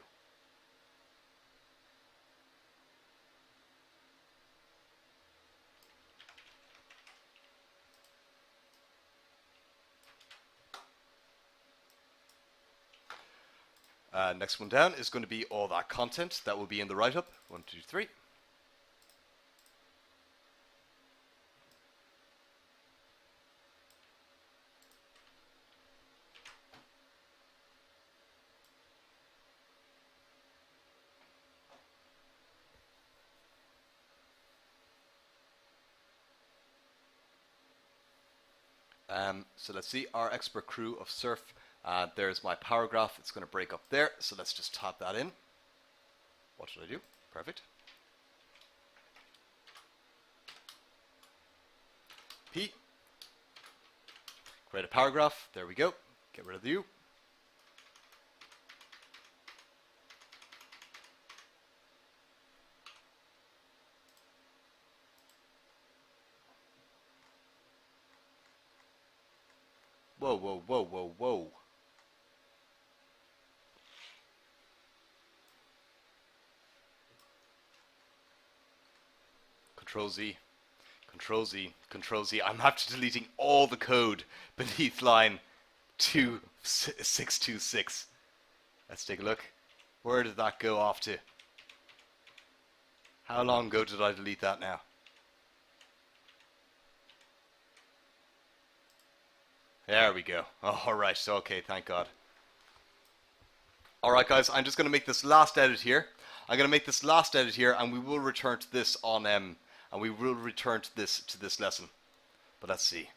Next one down is going to be all that content that will be in the write-up. 1, 2, 3. So let's see, our expert crew of surf. There's my paragraph. It's going to break up there. So let's just type that in. What should I do? Perfect. P. Create a paragraph. There we go. Get rid of the U. Whoa, whoa, whoa, whoa, whoa. Control Z. Control Z. Control Z. I'm after deleting all the code beneath line 2626. Let's take a look. Where did that go off to? How long ago did I delete that now? There we go. Alright, so okay, thank God. Alright guys, I'm just going to make this last edit here. I'm going to make this last edit here, and we will return to this on and we will return to this lesson. But let's see.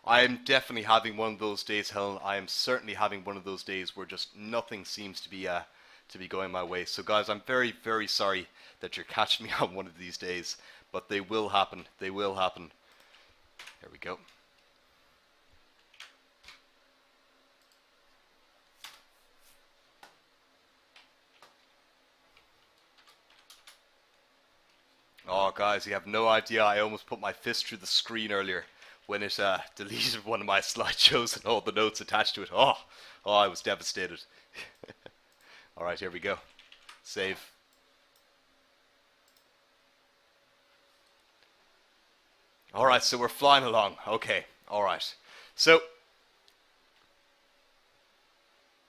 I am definitely having one of those days, Helen. I am certainly having one of those days where just nothing seems to be going my way. So guys, I'm very, very sorry that you're catching me on one of these days, but they will happen. They will happen. Here we go. Oh guys, you have no idea. I almost put my fist through the screen earlier when it deleted one of my slideshows and all the notes attached to it. Oh, I was devastated. Alright, here we go. Save. Alright, so we're flying along. Okay, alright. So,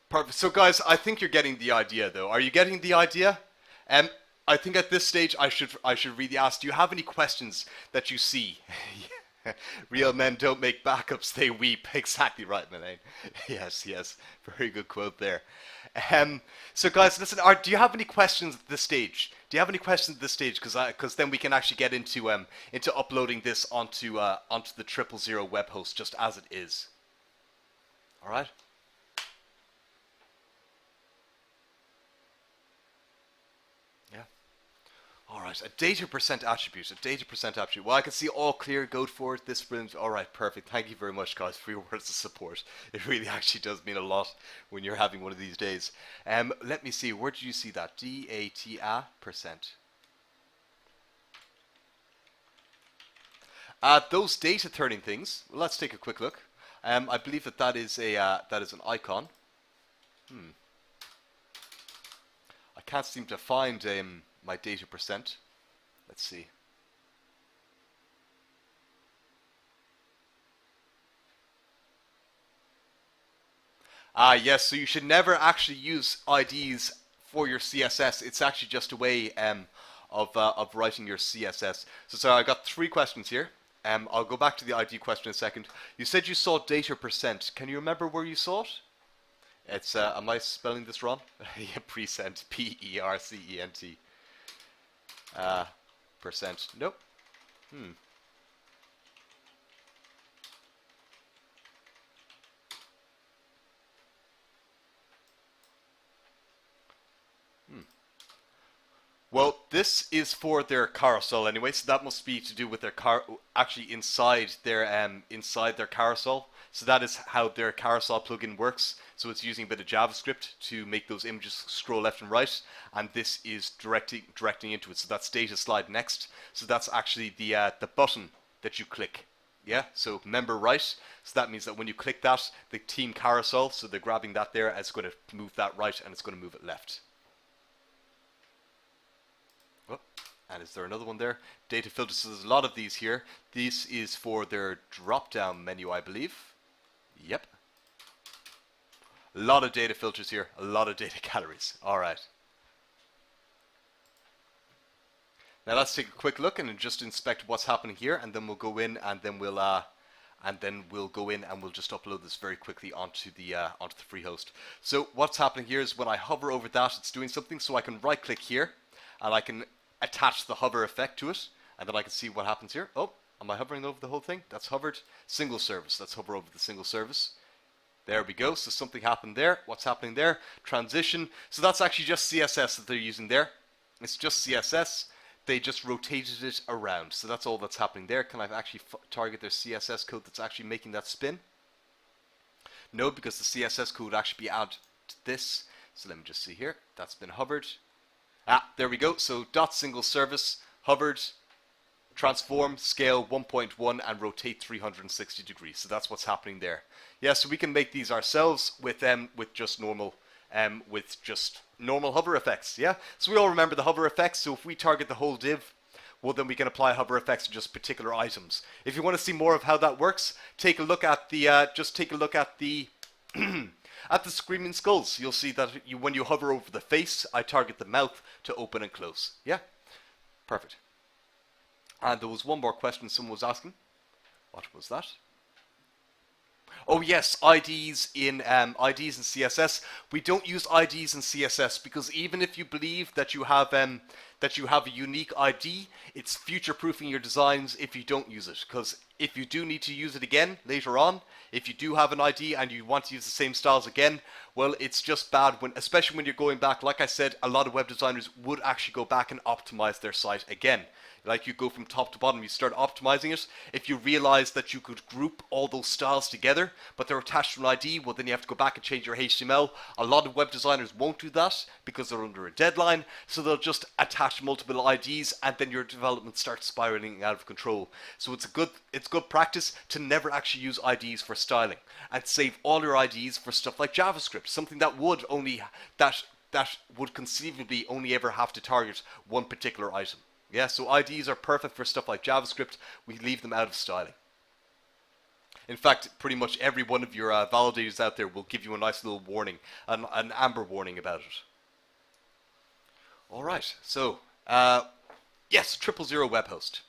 perfect. So guys, I think you're getting the idea though. Are you getting the idea? I think at this stage I should really ask, do you have any questions that you see? Real men don't make backups, they weep. Exactly right, Manane. Yes, yes. Very good quote there. So guys, listen, do you have any questions at this stage? Do you have any questions at this stage? Because then we can actually get into uploading this onto the 000 web host just as it is. All right. Yeah. All right. A data percent attribute. A data percent attribute. Well, I can see all clear. Go for it. This brilliant. All right. Perfect. Thank you very much, guys, for your words of support. It really actually does mean a lot when you're having one of these days. Let me see. Where did you see that? DATA percent. Those data turning things. Well, let's take a quick look. I believe that that is an icon. I can't seem to find my data percent. Let's see. Yes, so you should never actually use IDs for your CSS. It's actually just a way of writing your CSS. So I got 3 questions here. I'll go back to the ID question in a second. You said you saw data percent. Can you remember where you saw it? It's, am I spelling this wrong? Yeah, percent. P-E-R-C-E-N-T. Percent. Nope. Well, this is for their carousel anyway, so that must be to do with their actually inside their carousel. So that is how their carousel plugin works. So it's using a bit of JavaScript to make those images scroll left and right, and this is directing into it. So that's data slide next. So that's actually the button that you click. Yeah, so member right. So that means that when you click that, the team carousel, so they're grabbing that there, and it's going to move that right, and it's going to move it left. Oh, and is there another one there? Data filters. So there's a lot of these here. This is for their drop-down menu, I believe. Yep. A lot of data filters here. A lot of data galleries. All right. Now let's take a quick look and just inspect what's happening here, and then we'll go in and then we'll just upload this very quickly onto the free host. So what's happening here is when I hover over that, it's doing something. So I can right-click here, and I can attach the hover effect to it, and then I can see what happens here. Oh, am I hovering over the whole thing? That's hovered. Single service. Let's hover over the single service. There we go. So something happened there. What's happening there? Transition. So that's actually just CSS that they're using there. It's just CSS. They just rotated it around. So that's all that's happening there. Can I actually target their CSS code that's actually making that spin? No, because the CSS code would actually be added to this. So let me just see here. That's been hovered. There we go. So dot single service, hovered, transform, scale 1.1, and rotate 360 degrees. So that's what's happening there. Yeah, so we can make these ourselves with just normal hover effects. Yeah, so we all remember the hover effects. So if we target the whole div, well, then we can apply hover effects to just particular items. If you want to see more of how that works, take a look at the at the screaming skulls. You'll see that when you hover over the face, I target the mouth to open and close. Yeah, perfect. And there was one more question someone was asking. What was that? Oh yes, IDs in CSS. We don't use IDs in CSS because even if you believe that you have a unique ID, it's future-proofing your designs if you don't use it. Because if you do need to use it again later on, if you do have an ID and you want to use the same styles again, well, it's just bad especially when you're going back. Like I said, a lot of web designers would actually go back and optimize their site again. Like you go from top to bottom, you start optimizing it. If you realize that you could group all those styles together, but they're attached to an ID, well then you have to go back and change your HTML. A lot of web designers won't do that because they're under a deadline, so they'll just attach multiple IDs and then your development starts spiraling out of control. So it's good practice to never actually use IDs for styling and save all your IDs for stuff like JavaScript, something that would conceivably only ever have to target one particular item. Yeah, so IDs are perfect for stuff like JavaScript. We leave them out of styling. In fact, pretty much every one of your validators out there will give you a nice little warning, an amber warning about it. All right, so yes, 000 web host.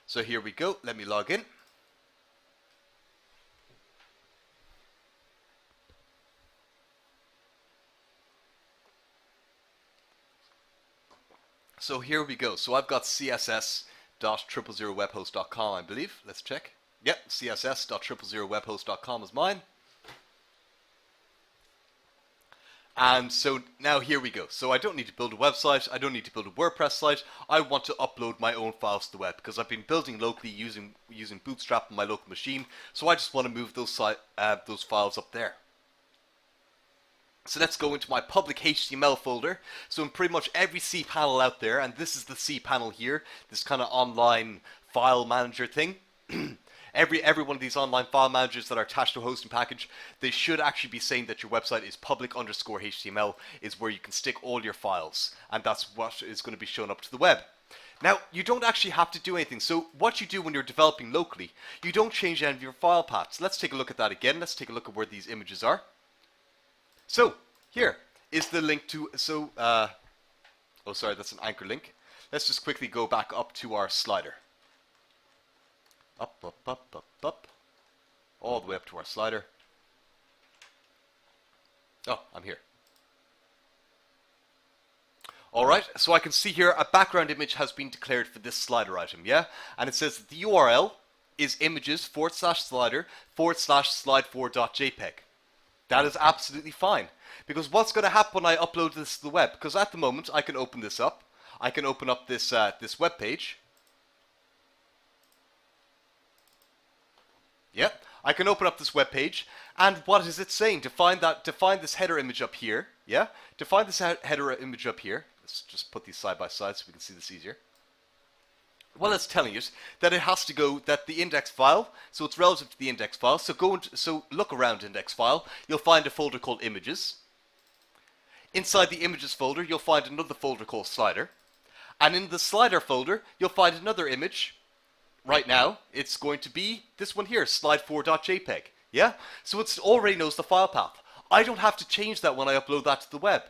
So here we go. Let me log in. So here we go. So I've got css.000webhost.com, I believe. Let's check. Yep, css.000webhost.com is mine. And so now here we go. So I don't need to build a website. I don't need to build a WordPress site. I want to upload my own files to the web because I've been building locally using Bootstrap on my local machine. So I just want to move those files up there. So let's go into my public HTML folder. So in pretty much every cPanel out there, and this is the cPanel here, this kind of online file manager thing. Every one of these online file managers that are attached to a hosting package, they should actually be saying that your website is public_HTML is where you can stick all your files, and that's what is going to be shown up to the web. Now, you don't actually have to do anything. So what you do when you're developing locally, you don't change any of your file paths. Let's take a look at that again. Let's take a look at where these images are. So here is the link to, oh sorry, that's an anchor link. Let's just quickly go back up to our slider. Up, up, up, up, up. All the way up to our slider. Oh, I'm here. Alright, so I can see here a background image has been declared for this slider item, yeah? And it says the URL is images/slider/slide4.jpg. That is absolutely fine. Because what's going to happen when I upload this to the web? Because at the moment, I can open this up. I can open up this, this web page. Yep, I can open up this web page, and what is it saying? Define this header image up here. Yeah, define this header image up here. Let's just put these side by side so we can see this easier. Well, it's telling us that it has to go, that the index file, so it's relative to the index file. So look around index file. You'll find a folder called images. Inside the images folder, you'll find another folder called slider, and in the slider folder, you'll find another image. Right now, it's going to be this one here, slide4.jpg. Yeah? So it already knows the file path. I don't have to change that when I upload that to the web.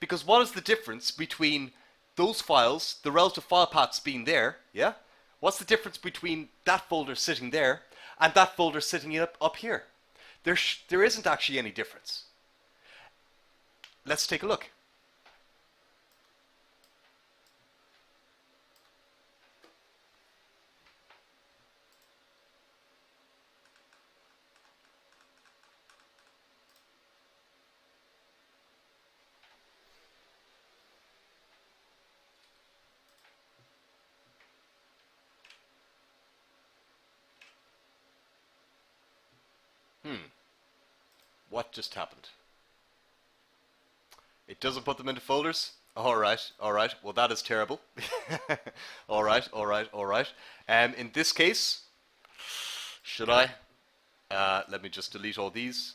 Because what is the difference between those files, the relative file paths being there, yeah? What's the difference between that folder sitting there and that folder sitting up here? There isn't actually any difference. Let's take a look. What just happened? It doesn't put them into folders? Alright, alright. Well, that is terrible. Alright, alright, alright. In this case, should I? Let me just delete all these.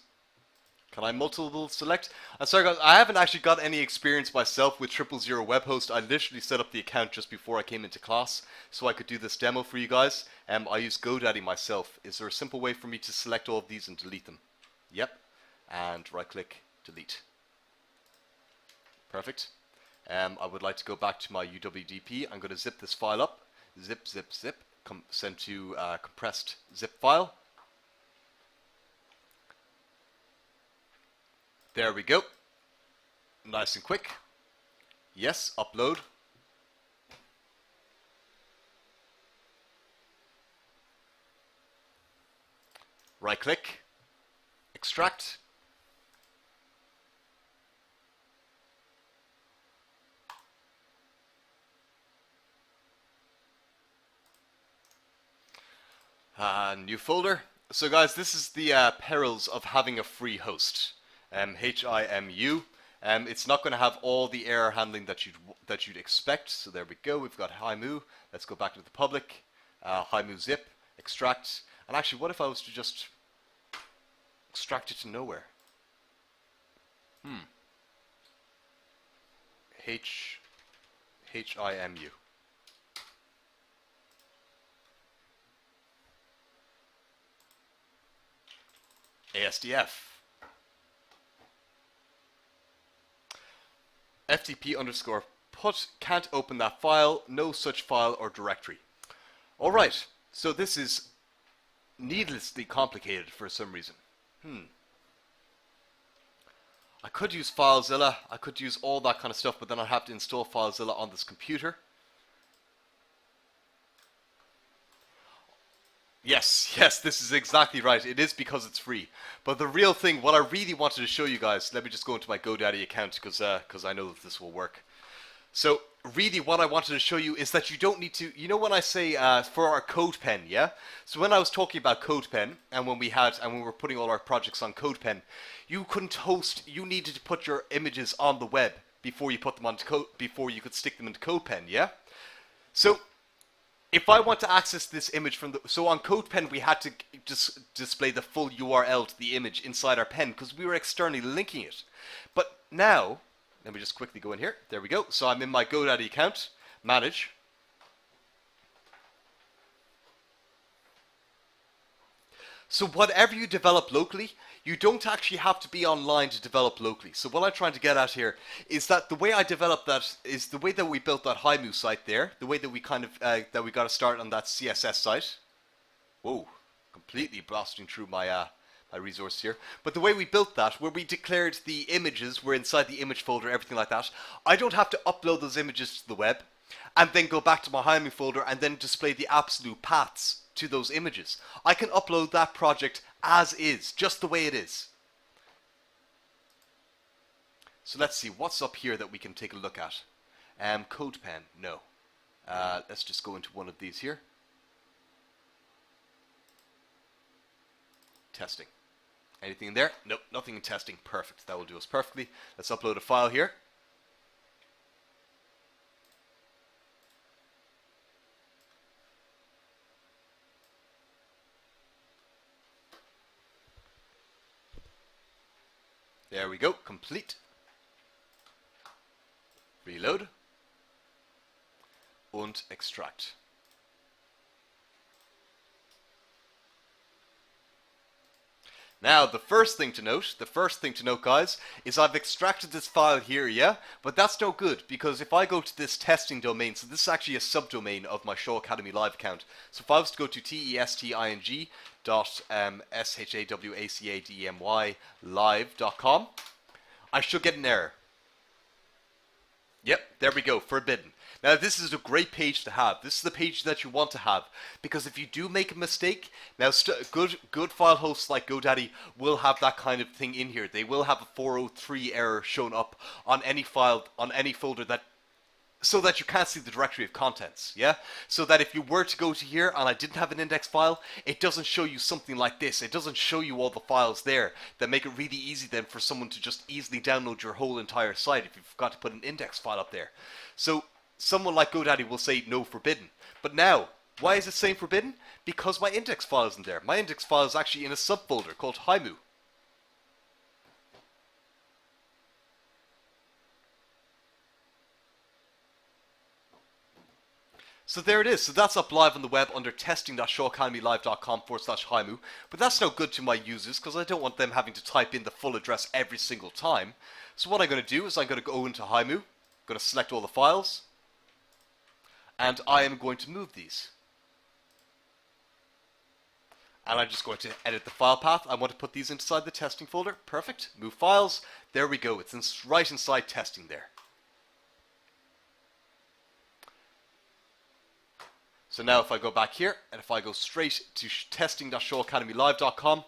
Can I multiple select? I'm sorry guys, I haven't actually got any experience myself with 000 web host. I literally set up the account just before I came into class so I could do this demo for you guys. I use GoDaddy myself. Is there a simple way for me to select all of these and delete them? Yep. And right click, delete. Perfect. I would like to go back to my UWDP. I'm going to zip this file up. Zip, zip, zip. Send to compressed zip file. There we go. Nice and quick. Yes, upload. Right click, extract. New folder. So guys, this is the perils of having a free host. HIMU. It's not going to have all the error handling that you'd expect. So there we go. We've got HIMU. Let's go back to the public. HIMU zip, extract. And actually, what if I was to just extract it to nowhere? HIMU. ASDF. FTP_put can't open that file, no such file or directory. Alright, so this is needlessly complicated for some reason. I could use Filezilla, I could use all that kind of stuff, but then I'd have to install Filezilla on this computer. Yes, this is exactly right. It is because it's free. But the real thing, what I really wanted to show you guys, let me just go into my GoDaddy account because I know that this will work. So really what I wanted to show you is that you don't need to, you know, when I say for our CodePen, yeah? So when I was talking about CodePen and when we were putting all our projects on CodePen, you couldn't host, you needed to put your images on the web before you put them onto before you could stick them into CodePen, yeah? So if I want to access this image from the, so on CodePen we had to just display the full URL to the image inside our pen because we were externally linking it. But now, let me just quickly go in here. There we go. So I'm in my GoDaddy account, manage. So whatever you develop locally, you don't actually have to be online to develop locally. So what I'm trying to get at here is that the way I developed that is the way that we built that Haimu site there, the way that we kind of, that we got to start on that CSS site. Whoa, completely blasting through my my resource here. But the way we built that, where we declared the images were inside the image folder, everything like that, I don't have to upload those images to the web and then go back to my Haimu folder and then display the absolute paths to those images. I can upload that project as is, just the way it is. So let's see, what's up here that we can take a look at? CodePen, no. Let's just go into one of these here. Testing. Anything in there? Nope, nothing in testing. Perfect. That will do us perfectly. Let's upload a file here. There we go. Complete. Reload. Und extract. Now, the first thing to note, guys, is I've extracted this file here, yeah? But that's no good, because if I go to this testing domain, so this is actually a subdomain of my Show Academy Live account. So if I was to go to testing.shawacademy live.com, I should get an error. Yep, there we go, forbidden. Now this is a great page to have. This is the page that you want to have, because if you do make a mistake, now good file hosts like GoDaddy will have that kind of thing in here. They will have a 403 error shown up on any file, on any folder, that so that you can't see the directory of contents, yeah? So that if you were to go to here and I didn't have an index file, it doesn't show you something like this. It doesn't show you all the files there that make it really easy then for someone to just easily download your whole entire site if you forgot to put an index file up there. So someone like GoDaddy will say no, forbidden. But now, why is it saying forbidden? Because my index file isn't there. My index file is actually in a subfolder called Haimu. So there it is. So that's up live on the web under testing.shawacademylive.com/Haimu. But that's no good to my users because I don't want them having to type in the full address every single time. So what I'm going to do is I'm going to go into Haimu, I'm going to select all the files, and I am going to move these. And I'm just going to edit the file path. I want to put these inside the testing folder. Perfect. Move files. There we go. It's right inside testing there. So now if I go back here, and if I go straight to testing.shawacademylive.com,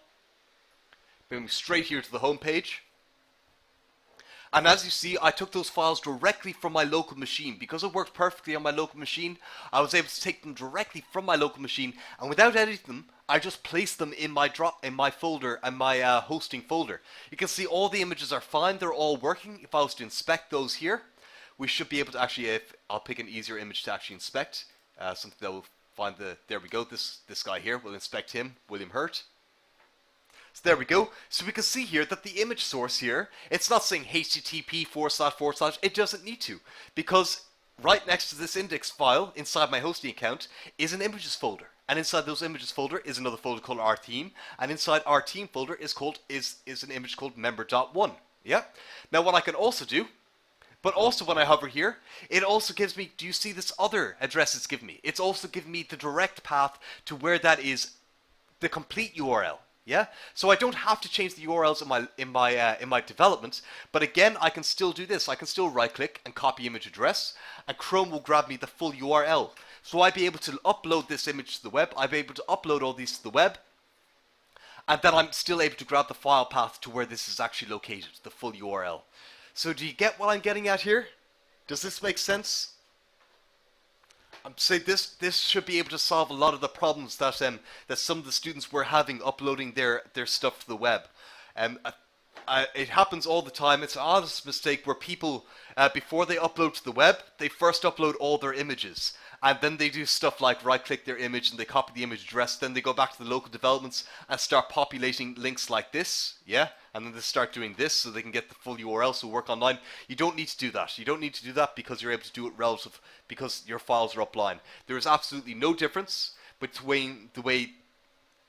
bring me straight here to the home page. And as you see, I took those files directly from my local machine. Because it worked perfectly on my local machine, I was able to take them directly from my local machine, and without editing them, I just placed them in my folder and my hosting folder. You can see all the images are fine, they're all working. If I was to inspect those here, we should be able to actually, I'll pick an easier image to actually inspect. Something that will find there we go, this guy here, we'll inspect him, William Hurt. So there we go. So we can see here that the image source here, it's not saying http://, it doesn't need to, because right next to this index file inside my hosting account is an images folder, and inside those images folder is another folder called our theme, and inside our theme folder is an image called member.1. Yeah. Now what I can also do, but also when I hover here, it also gives me, do you see this other address it's given me? It's also given me the direct path to where that is, the complete URL. Yeah, so I don't have to change the URLs in my development, but again, I can still do this. I can still right-click and copy image address, and Chrome will grab me the full URL. So I'd be able to upload this image to the web. I'd be able to upload all these to the web, and then I'm still able to grab the file path to where this is actually located, the full URL. So do you get what I'm getting at here? Does this make sense? Say this should be able to solve a lot of the problems that some of the students were having uploading their stuff to the web. It happens all the time. It's an honest mistake where people, before they upload to the web, they first upload all their images. And then they do stuff like right-click their image and they copy the image address. Then they go back to the local developments and start populating links like this, yeah? And then they start doing this so they can get the full URL so work online. You don't need to do that. You don't need to do that because you're able to do it because your files are upline. There is absolutely no difference between the way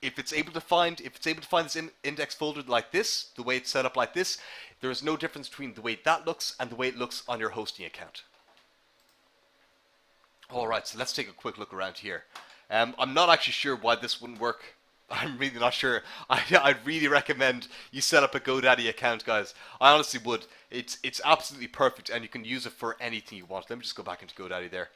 if it's able to find this index folder like this, the way it's set up like this, there is no difference between the way that looks and the way it looks on your hosting account. Alright, so let's take a quick look around here. I'm not actually sure why this wouldn't work. I'm really not sure. I'd really recommend you set up a GoDaddy account, guys. I honestly would. It's absolutely perfect and you can use it for anything you want. Let me just go back into GoDaddy there.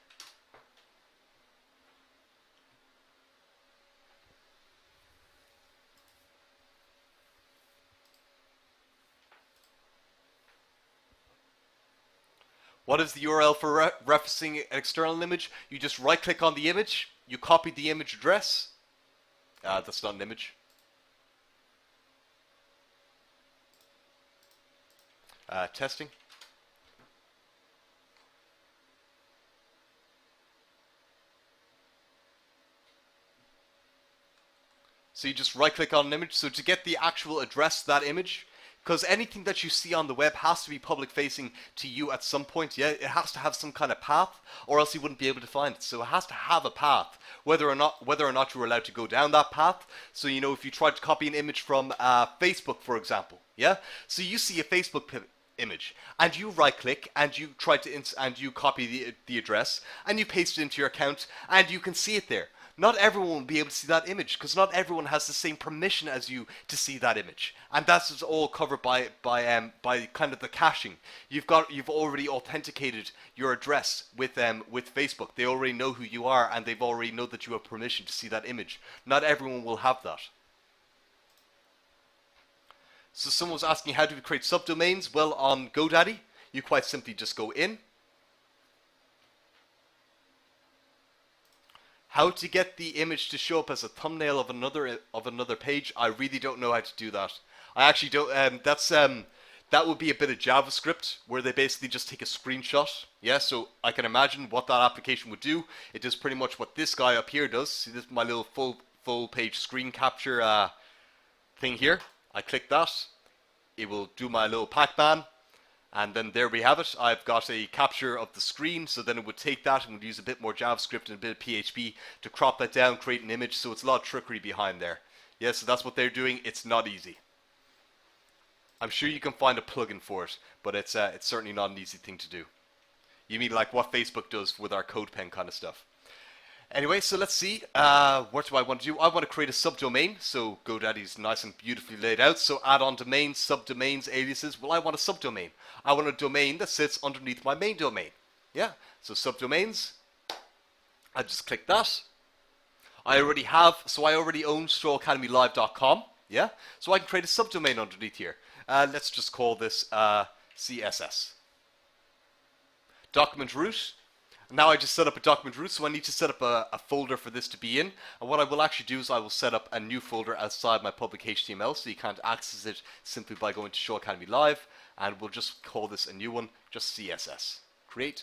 What is the URL for referencing an external image? You just right click on the image, you copy the image address. That's not an image. Testing. So you just right click on an image. So to get the actual address of that image, because anything that you see on the web has to be public facing to you at some point. Yeah, it has to have some kind of path, or else you wouldn't be able to find it. So it has to have a path, whether or not you're allowed to go down that path. So you know, if you try to copy an image from Facebook, for example, yeah. So you see a Facebook image, and you right click, and you try to and you copy the address, and you paste it into your account, and you can see it there. Not everyone will be able to see that image because not everyone has the same permission as you to see that image, and that's all covered by kind of the caching. You've already authenticated your address with Facebook. They already know who you are, and they've already know that you have permission to see that image. Not everyone will have that. So someone was asking, how do we create subdomains? Well, on GoDaddy, you quite simply just go in. How to get the image to show up as a thumbnail of another page? I really don't know how to do that. I actually don't. That would be a bit of JavaScript where they basically just take a screenshot. Yeah, so I can imagine what that application would do. It does pretty much what this guy up here does. See, this is my little full page screen capture thing here. I click that. It will do my little Pac-Man. And then there we have it. I've got a capture of the screen, so then it would take that and would use a bit more JavaScript and a bit of PHP to crop that down, create an image, so it's a lot of trickery behind there. Yeah, so that's what they're doing. It's not easy. I'm sure you can find a plugin for it, but it's certainly not an easy thing to do. You mean like what Facebook does with our CodePen kind of stuff. Anyway, so let's see, what do I want to do? I want to create a subdomain, so GoDaddy's nice and beautifully laid out. So add on domains, subdomains, aliases. Well, I want a subdomain. I want a domain that sits underneath my main domain. Yeah, so subdomains. I just click that. I already own strawacademylive.com. Yeah, so I can create a subdomain underneath here. Let's just call this CSS. Document root. Now I just set up a document root, so I need to set up a folder for this to be in. And what I will actually do is I will set up a new folder outside my public HTML, so you can't access it simply by going to Show Academy Live. And we'll just call this a new one, just CSS. Create.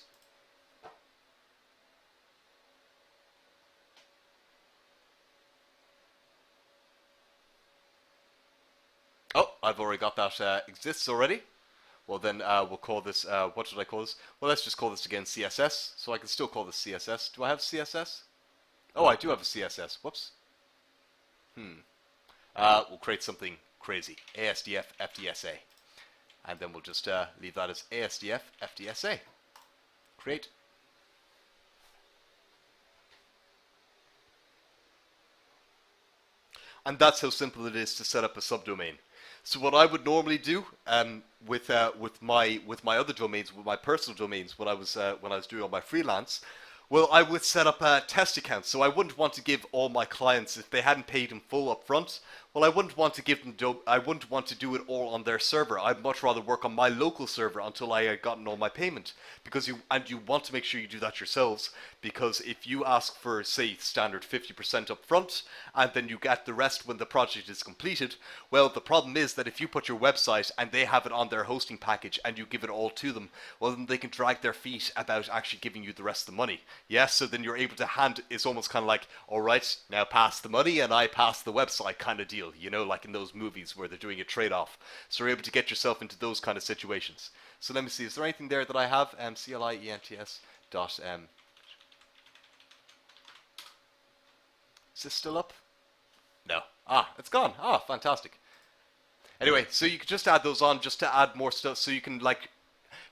Oh, I've already got that exists already. Well then we'll call this, what should I call this? Well, let's just call this again CSS. So I can still call this CSS. Do I have CSS? Oh, I do have a CSS. Whoops. We'll create something crazy. ASDF FDSA. And then we'll just leave that as ASDF FDSA. Create. And that's how simple it is to set up a subdomain. So what I would normally do with my other domains, with my personal domains, when I was doing all my freelance, well, I would set up a test account. So I wouldn't want to give all my clients, if they hadn't paid in full up front, Well, I wouldn't want to give them I wouldn't want to do it all on their server. I'd much rather work on my local server until I had gotten all my payment. Because you want to make sure you do that yourselves. Because if you ask for, say, standard 50% up front, and then you get the rest when the project is completed, well, the problem is that if you put your website and they have it on their hosting package and you give it all to them, well, then they can drag their feet about actually giving you the rest of the money. Yes, so then you're able to it's almost kind of like, all right, now pass the money and I pass the website kind of deal, you know, like in those movies where they're doing a trade-off. So you're able to get yourself into those kind of situations. So let me see, is there anything there that I have? CLIENTS dot is this still up? No. It's gone. Fantastic. Anyway, so you can just add those on just to add more stuff, so you can like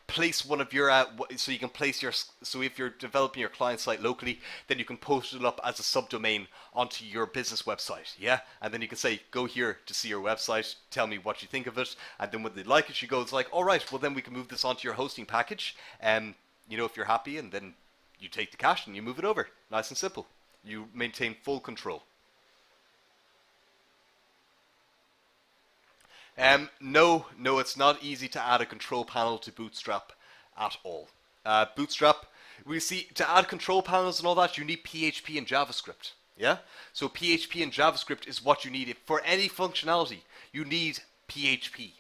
place one of your so you can place your, so if you're developing your client site locally, then you can post it up as a subdomain onto your business website, yeah, and then you can say, go here to see your website, tell me what you think of it, and then when they like it, you go, it's like, all right, well then we can move this onto your hosting package, you know, if you're happy, and then you take the cash and you move it over. Nice and simple. You maintain full control. No, it's not easy to add a control panel to Bootstrap at all. Bootstrap, we see, to add control panels and all that, you need PHP and JavaScript. Yeah? So PHP and JavaScript is what you need. For any functionality, you need PHP.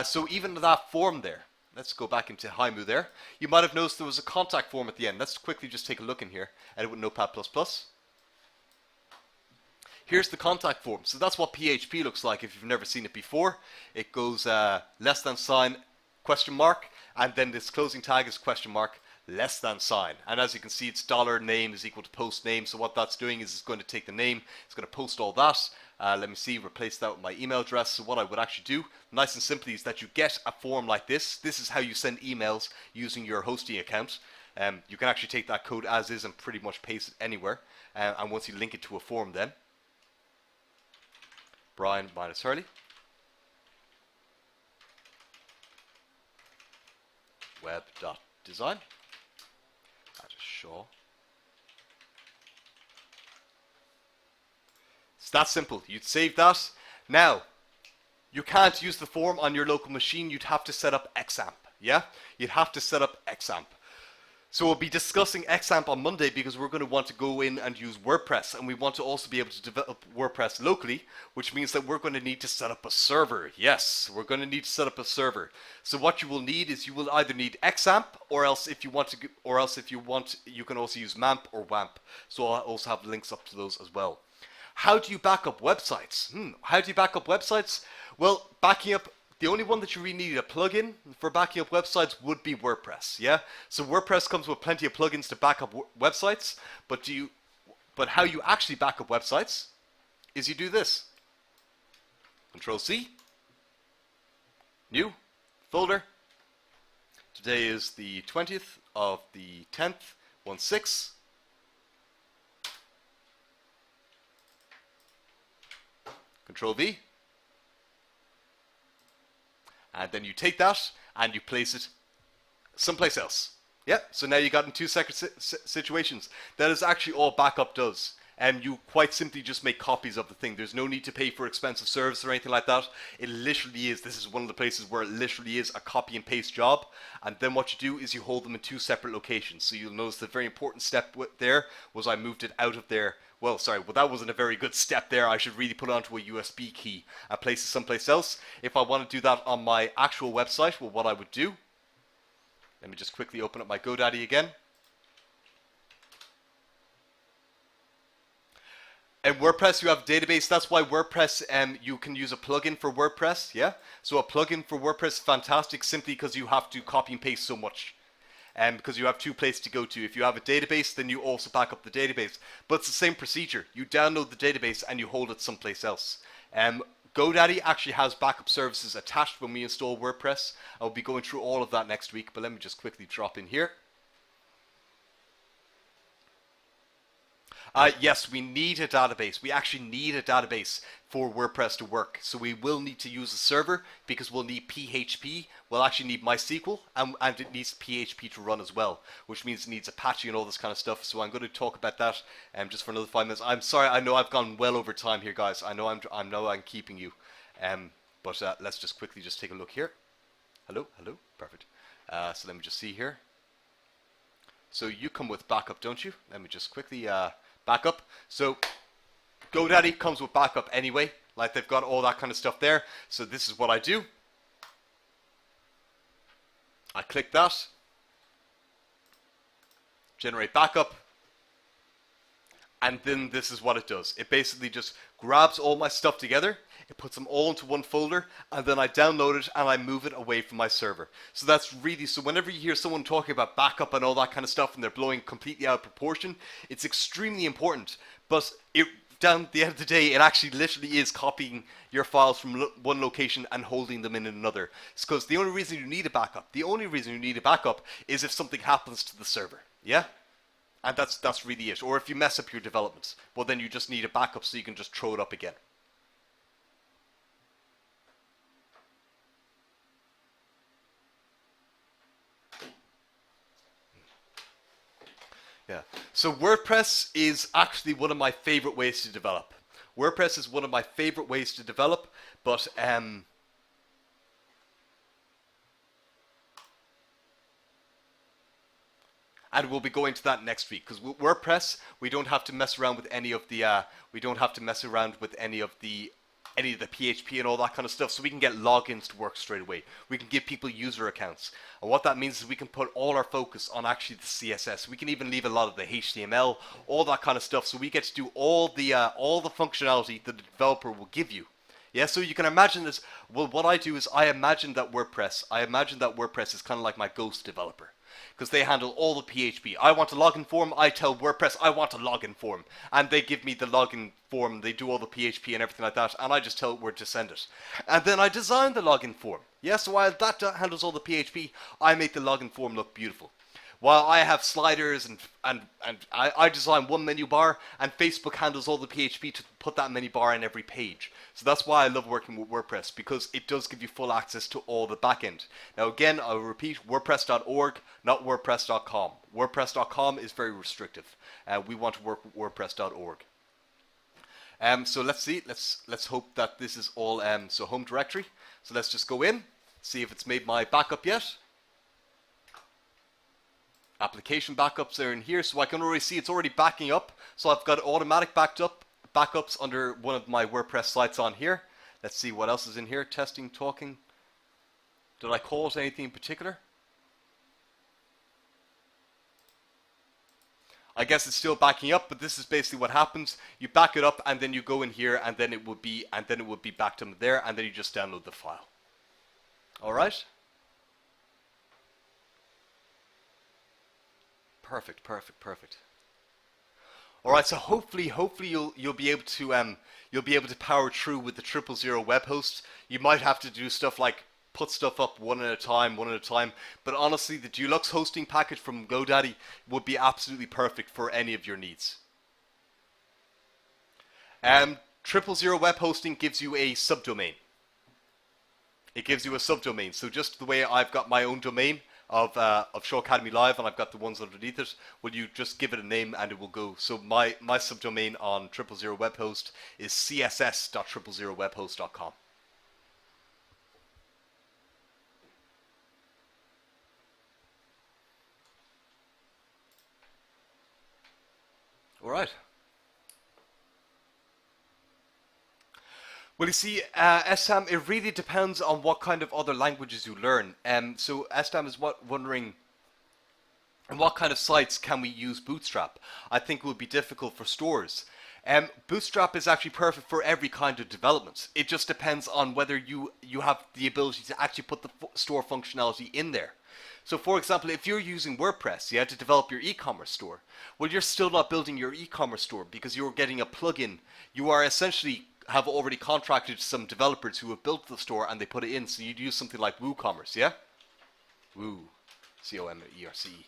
So even that form there, let's go back into Himu there. You might have noticed there was a contact form at the end. Let's quickly just take a look in here. Edit with Notepad++. Here's the contact form. So that's what PHP looks like if you've never seen it before. It goes less than sign, question mark, and then this closing tag is question mark, less than sign. And as you can see, it's $name is equal to post name. So what that's doing is it's going to take the name, it's going to post all that. Let me see, replace that with my email address. So what I would actually do, nice and simply, is that you get a form like this. This is how you send emails using your hosting account. You can actually take that code as is and pretty much paste it anywhere. And once you link it to a form then, Bryan minus Hurley. Web.design. That is Shaw. It's that simple. You'd save that. Now, you can't use the form on your local machine. You'd have to set up XAMPP. Yeah? You'd have to set up XAMPP. So we'll be discussing XAMPP on Monday because we're going to want to go in and use WordPress, and we want to also be able to develop WordPress locally, which means that we're going to need to set up a server. Yes, we're going to need to set up a server. So what you will need is you will either need XAMPP, or else if you want, you can also use MAMP or WAMP. So I'll also have links up to those as well. How do you back up websites? How do you back up websites? Well, backing up, the only one that you really need a plugin for backing up websites would be WordPress, yeah? So WordPress comes with plenty of plugins to back up websites, but how you actually back up websites is you do this. Control C, new, folder. Today is the 20th of the 10th, 1/6. Control V. And then you take that and you place it someplace else. Yeah, so now you got in two separate situations. That is actually all backup does. And you quite simply just make copies of the thing. There's no need to pay for expensive service or anything like that. It literally is, this is one of the places where it literally is a copy and paste job. And then what you do is you hold them in two separate locations. So you'll notice the very important step there was I moved it out of there. Well, sorry, that wasn't a very good step there. I should really put it onto a USB key and place it someplace else. If I want to do that on my actual website, well, what I would do, let me just quickly open up my GoDaddy again. In WordPress, you have a database. That's why WordPress, you can use a plugin for WordPress, yeah? So a plugin for WordPress is fantastic simply because you have to copy and paste so much. Because you have two places to go to. If you have a database, then you also back up the database. But it's the same procedure. You download the database and you hold it someplace else. GoDaddy actually has backup services attached when we install WordPress. I'll be going through all of that next week, but let me just quickly drop in here. Yes, we need a database. We actually need a database for WordPress to work. So we will need to use a server because we'll need PHP. We'll actually need MySQL and it needs PHP to run as well, which means it needs Apache and all this kind of stuff. So I'm going to talk about that just for another 5 minutes. I'm sorry, I know I've gone well over time here, guys. I know I'm keeping you, but let's just quickly just take a look here. Hello, perfect. So let me just see here. So you come with backup, don't you? Let me just quickly backup. So GoDaddy comes with backup anyway. Like they've got all that kind of stuff there. So this is what I do. I click that. Generate backup. And then this is what it does. It basically just grabs all my stuff together. It puts them all into one folder, and then I download it and I move it away from my server. So that's really, so whenever you hear someone talking about backup and all that kind of stuff and they're blowing completely out of proportion, it's extremely important. But down at the end of the day, it actually literally is copying your files from one location and holding them in another. It's because the only reason you need a backup, is if something happens to the server. Yeah? And that's really it. Or if you mess up your developments, well then you just need a backup so you can just throw it up again. Yeah. So WordPress is actually one of my favorite ways to develop. WordPress is one of my favorite ways to develop, but and we'll be going to that next week because WordPress, we don't have to mess around with any of the any of the PHP and all that kind of stuff, so we can get logins to work straight away. We can give people user accounts, and what that means is we can put all our focus on actually the CSS. We can even leave a lot of the HTML, all that kind of stuff, so we get to do all the functionality that the developer will give you. Yeah, so you can imagine this. Well, what I do is I imagine that WordPress is kind of like my ghost developer, because they handle all the PHP. I want a login form, I tell WordPress I want a login form, and they give me the login form, they do all the PHP and everything like that, and I just tell it where to send it. And then I design the login form. Yeah, so while that handles all the PHP, I make the login form look beautiful. While I have sliders and I design one menu bar, and Facebook handles all the PHP to put that menu bar in every page. So that's why I love working with WordPress, because it does give you full access to all the backend. Now again, I'll repeat, WordPress.org, not WordPress.com. WordPress.com is very restrictive. We want to work with WordPress.org. So let's see, let's hope that this is all, so home directory. So let's just go in, see if it's made my backup yet. Application backups are in here, so I can already see it's already backing up. So I've got automatic backups under one of my WordPress sites on here. Let's see what else is in here. Testing, talking. Did I call it anything in particular? I guess it's still backing up, but this is basically what happens. You back it up and then you go in here and then it would be backed up there, and then you just download the file. All right? Perfect. All right, so hopefully you'll be able to power through with the 000 web host. You might have to do stuff like put stuff up one at a time, but honestly, the deluxe hosting package from GoDaddy would be absolutely perfect for any of your needs. 000 web hosting gives you a subdomain. It gives you a subdomain. So just the way I've got my own domain of Show Academy Live, and I've got the ones underneath it, will you just give it a name and it will go. So my subdomain on 000 web host is css.000webhost.com. All right. Well, you see, STAM, it really depends on what kind of other languages you learn. So STAM is wondering, on what kind of sites can we use Bootstrap? I think it would be difficult for stores. Bootstrap is actually perfect for every kind of development. It just depends on whether you have the ability to actually put the store functionality in there. So for example, if you're using WordPress, to develop your e-commerce store, well, you're still not building your e-commerce store because you're getting a plugin. You are essentially have already contracted some developers who have built the store and they put it in. So you'd use something like WooCommerce, yeah? Woo, C-O-M-E-R-C-E.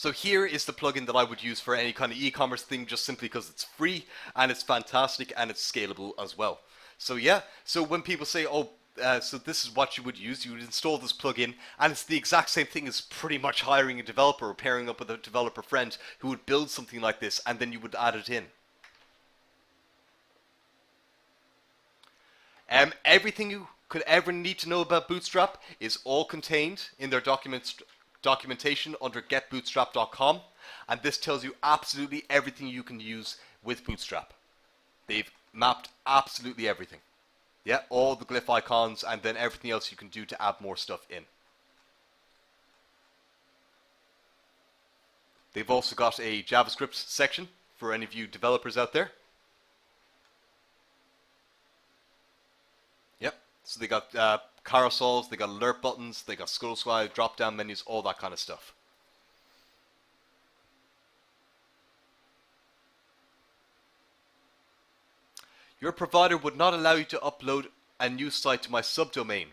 So here is the plugin that I would use for any kind of e-commerce thing, just simply because it's free and it's fantastic and it's scalable as well. So yeah, so when people say, oh, so this is what you would use, you would install this plugin, and it's the exact same thing as pretty much hiring a developer or pairing up with a developer friend who would build something like this, and then you would add it in. Everything you could ever need to know about Bootstrap is all contained in their documentation under getbootstrap.com, and this tells you absolutely everything you can use with Bootstrap. They've mapped absolutely everything. Yeah, all the glyph icons and then everything else you can do to add more stuff in. They've also got a JavaScript section for any of you developers out there. Yep, so they got carousels, they got alert buttons, they got scroll squad, drop down menus, all that kind of stuff. Your provider would not allow you to upload a new site to my subdomain.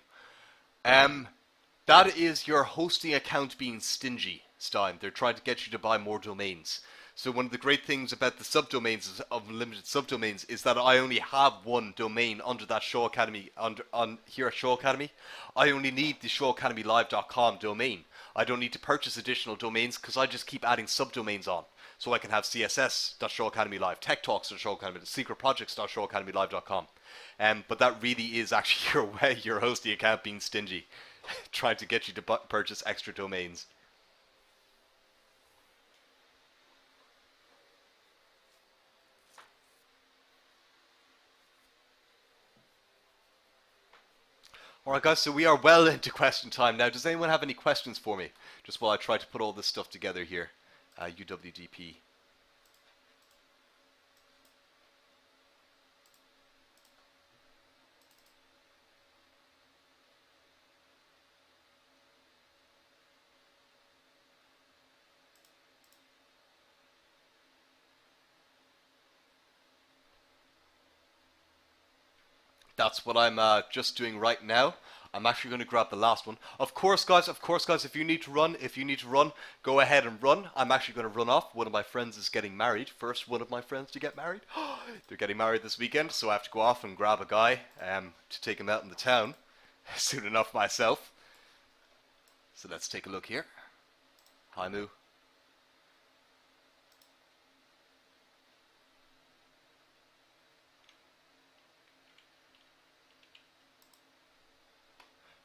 That is your hosting account being stingy, Stein. They're trying to get you to buy more domains. So one of the great things about the subdomains of limited subdomains is that I only have one domain under that Show Academy on here at Show Academy. I only need the showacademylive.com domain. I don't need to purchase additional domains because I just keep adding subdomains on. So I can have css.showacademylive, techtalks.showacademy, secretprojects.showacademylive.com. But that really is actually your way, your hosting account being stingy, trying to get you to purchase extra domains. Alright guys, so we are well into question time now. Does anyone have any questions for me? Just while I try to put all this stuff together here. UWDP. That's what I'm just doing right now. I'm actually going to grab the last one. Of course, guys, if you need to run, go ahead and run. I'm actually going to run off. One of my friends is getting married. First one of my friends to get married. They're getting married this weekend, so I have to go off and grab a guy to take him out in the town soon enough myself. So let's take a look here. Hi, Moo.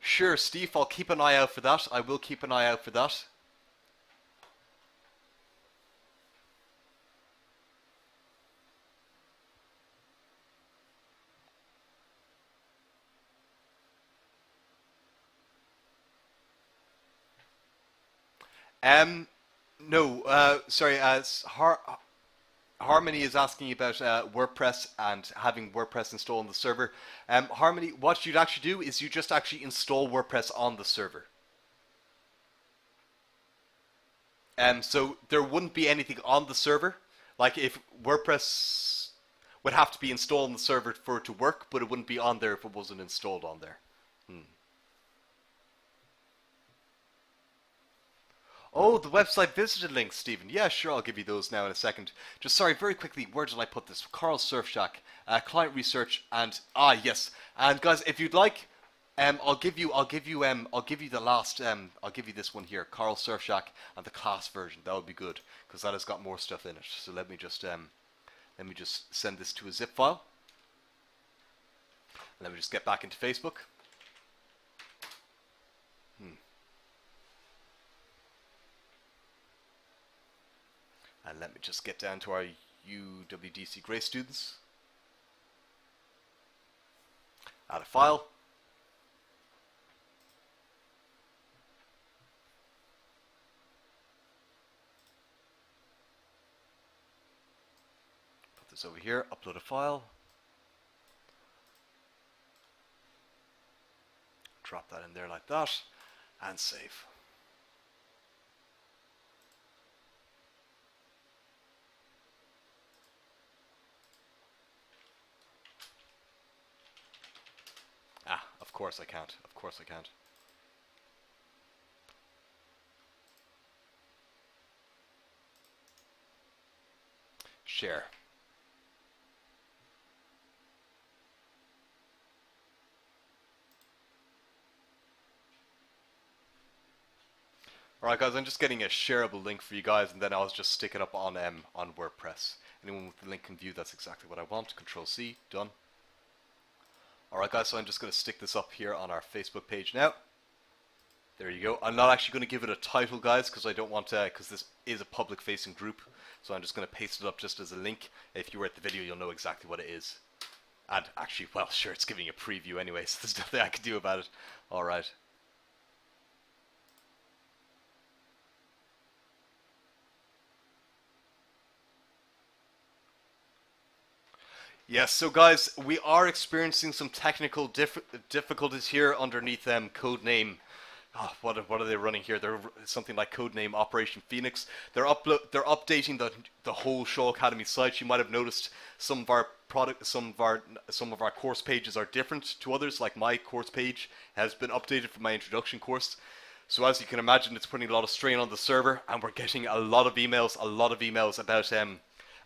Sure, Steve, I'll keep an eye out for that. I will keep an eye out for that. No, sorry, Harmony is asking about WordPress and having WordPress installed on the server. Harmony, what you'd actually do is you just actually install WordPress on the server. So there wouldn't be anything on the server. Like if WordPress would have to be installed on the server for it to work, but it wouldn't be on there if it wasn't installed on there. Oh, the website visitor links, Stephen. Yeah, sure, I'll give you those now in a second. Just sorry, very quickly, where did I put this? Carl Surfshack, client research, and yes. And guys, if you'd like, I'll give you the last, I'll give you this one here, Carl Surfshack, and the class version. That would be good because that has got more stuff in it. So let me just send this to a zip file. Let me just get back into Facebook. And let me just get down to our UWDC Grey students. Add a file. Put this over here, upload a file. Drop that in there like that, and save. Of course I can't. Of course I can't. share. Alright guys, I'm just getting a shareable link for you guys, and then I'll just stick it up on WordPress. Anyone with the link can view. That's exactly what I want. Control C, done. Alright guys, so I'm just going to stick this up here on our Facebook page now. There you go. I'm not actually going to give it a title, guys, because I don't want to, because this is a public facing group. So I'm just going to paste it up just as a link. If you were at the video, you'll know exactly what it is. And actually, well, sure, it's giving a preview anyway, so there's nothing I can do about it. Alright. Yes, so guys, we are experiencing some technical difficulties here underneath codename. Oh, what are they running here? They're something like codename Operation Phoenix. They're updating the whole Show Academy site. You might have noticed some of our some of our course pages are different to others. Like my course page has been updated for my introduction course. So as you can imagine, it's putting a lot of strain on the server, and we're getting a lot of emails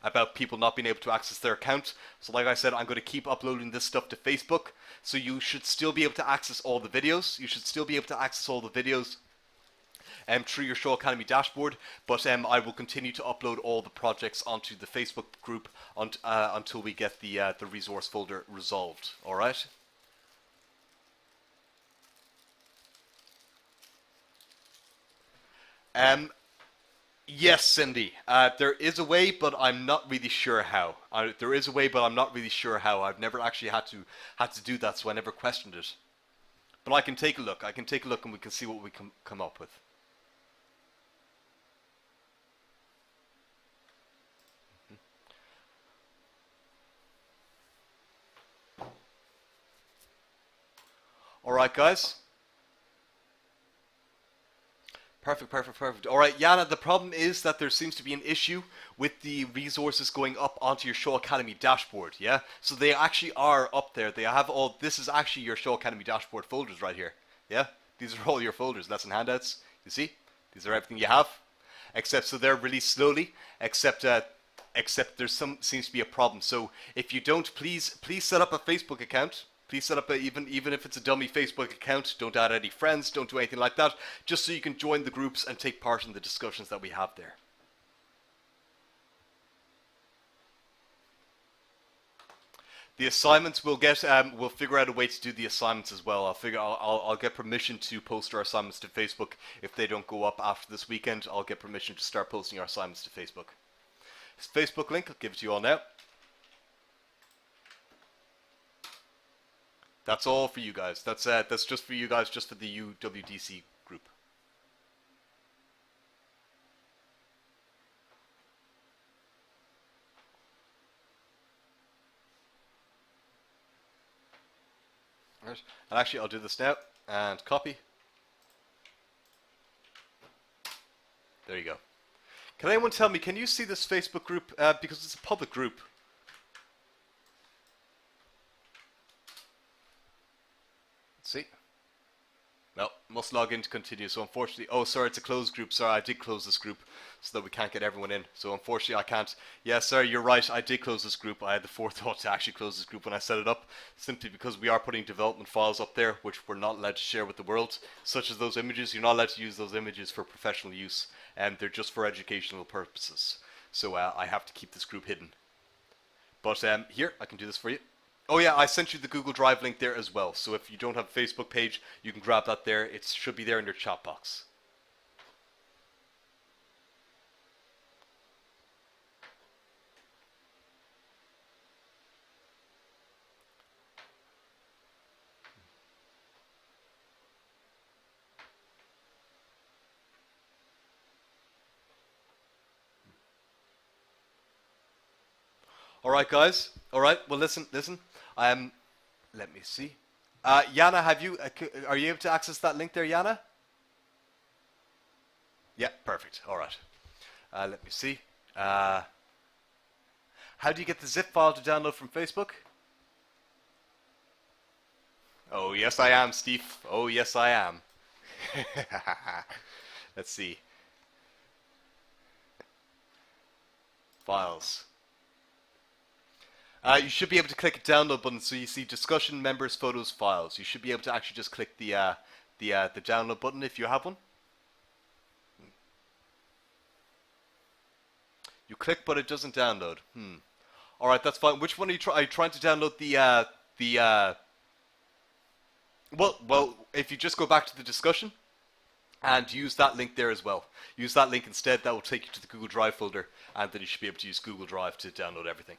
about people not being able to access their account. So like I said, I'm going to keep uploading this stuff to Facebook, so you should still be able to access all the videos. You should still be able to access all the videos through your Show Academy dashboard, but I will continue to upload all the projects onto the Facebook group until we get the resource folder resolved. Alright? Yes, Cindy. There is a way, but I'm not really sure how. There is a way, but I'm not really sure how. I've never actually had to do that, so I never questioned it. But I can take a look. I can take a look, and we can see what we can come up with. All right, guys. Perfect. Alright, Yana, the problem is that there seems to be an issue with the resources going up onto your Show Academy dashboard, yeah? So they actually are up there. They have all, this is actually your Show Academy dashboard folders right here, yeah? These are all your folders, lesson handouts, you see? These are everything you have. Except, so they're released slowly, except there's seems to be a problem. So if you don't, please set up a Facebook account. Please set up even if it's a dummy Facebook account. Don't add any friends. Don't do anything like that. Just so you can join the groups and take part in the discussions that we have there. The assignments we'll get. We'll figure out a way to do the assignments as well. I'll get permission to post our assignments to Facebook. If they don't go up after this weekend, I'll get permission to start posting our assignments to Facebook. This Facebook link, I'll give it to you all now. That's all for you guys. That's just for you guys, just for the UWDC group. Right. And actually, I'll do this now and copy. There you go. Can anyone tell me? Can you see this Facebook group? Because it's a public group. See? No, must log in to continue. So unfortunately, oh sorry, it's a closed group. Sorry, I did close this group so that we can't get everyone in. So unfortunately, I can't. Yeah, sorry, you're right. I did close this group. I had the forethought to actually close this group when I set it up, simply because we are putting development files up there, which we're not allowed to share with the world, such as those images. You're not allowed to use those images for professional use, and they're just for educational purposes. So I have to keep this group hidden. But here, I can do this for you. Oh yeah, I sent you the Google Drive link there as well. So if you don't have a Facebook page, you can grab that there. It should be there in your chat box. All right, guys. All right. Well, listen. Let me see. Yana, are you able to access that link there, Yana? Yeah, perfect. All right. Let me see. How do you get the zip file to download from Facebook? Oh, yes, I am, Steve. Oh, yes, I am. Let's see. Files. You should be able to click a download button, so you see discussion, members, photos, files. You should be able to actually just click the download button if you have one. You click, but it doesn't download. All right, that's fine. Which one are you trying? Are you trying to download the? Well, if you just go back to the discussion and use that link there as well. Use that link instead. That will take you to the Google Drive folder, and then you should be able to use Google Drive to download everything.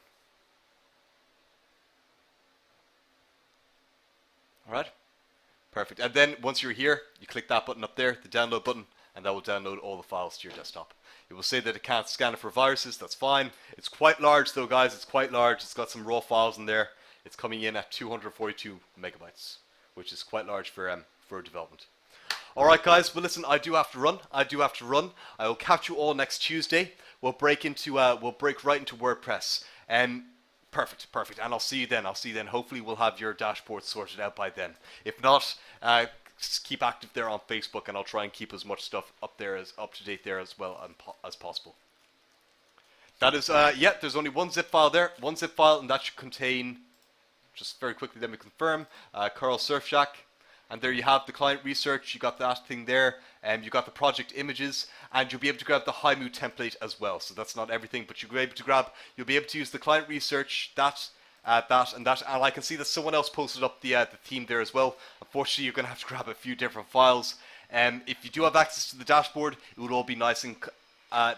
All right, perfect. And then once you're here, you click that button up there, the download button, and that will download all the files to your desktop. It will say that it can't scan it for viruses. That's fine. It's quite large though, guys. It's quite large. It's got some raw files in there. It's coming in at 242 megabytes, which is quite large for development. All right, guys. Well, listen, I do have to run. I will catch you all next Tuesday. We'll break right into WordPress. Perfect. And I'll see you then. Hopefully, we'll have your dashboard sorted out by then. If not, just keep active there on Facebook, and I'll try and keep as much stuff up to date there as well as possible. That is, there's only one zip file there, and that should contain, just very quickly, let me confirm, Carl Surfshack, and there you have the client research. You got that thing there, and you got the project images, and you'll be able to grab the HiMu template as well. So that's not everything, but you'll be able to use the client research, that, and I can see that someone else posted up the theme there as well. Unfortunately, you're going to have to grab a few different files. If you do have access to the dashboard, it would all be nice and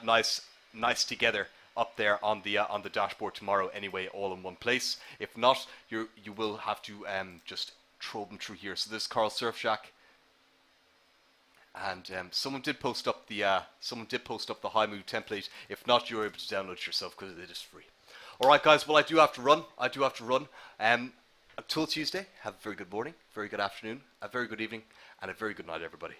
nice together up there on the dashboard tomorrow. Anyway, all in one place. If not, you will have to just throw them through here. So this is Carl Surfshack, and someone did post up the HiMu template. If not, you're able to download it yourself because it is free. All right, guys. Well, I do have to run. Until Tuesday, have a very good morning, very good afternoon, a very good evening, and a very good night, everybody.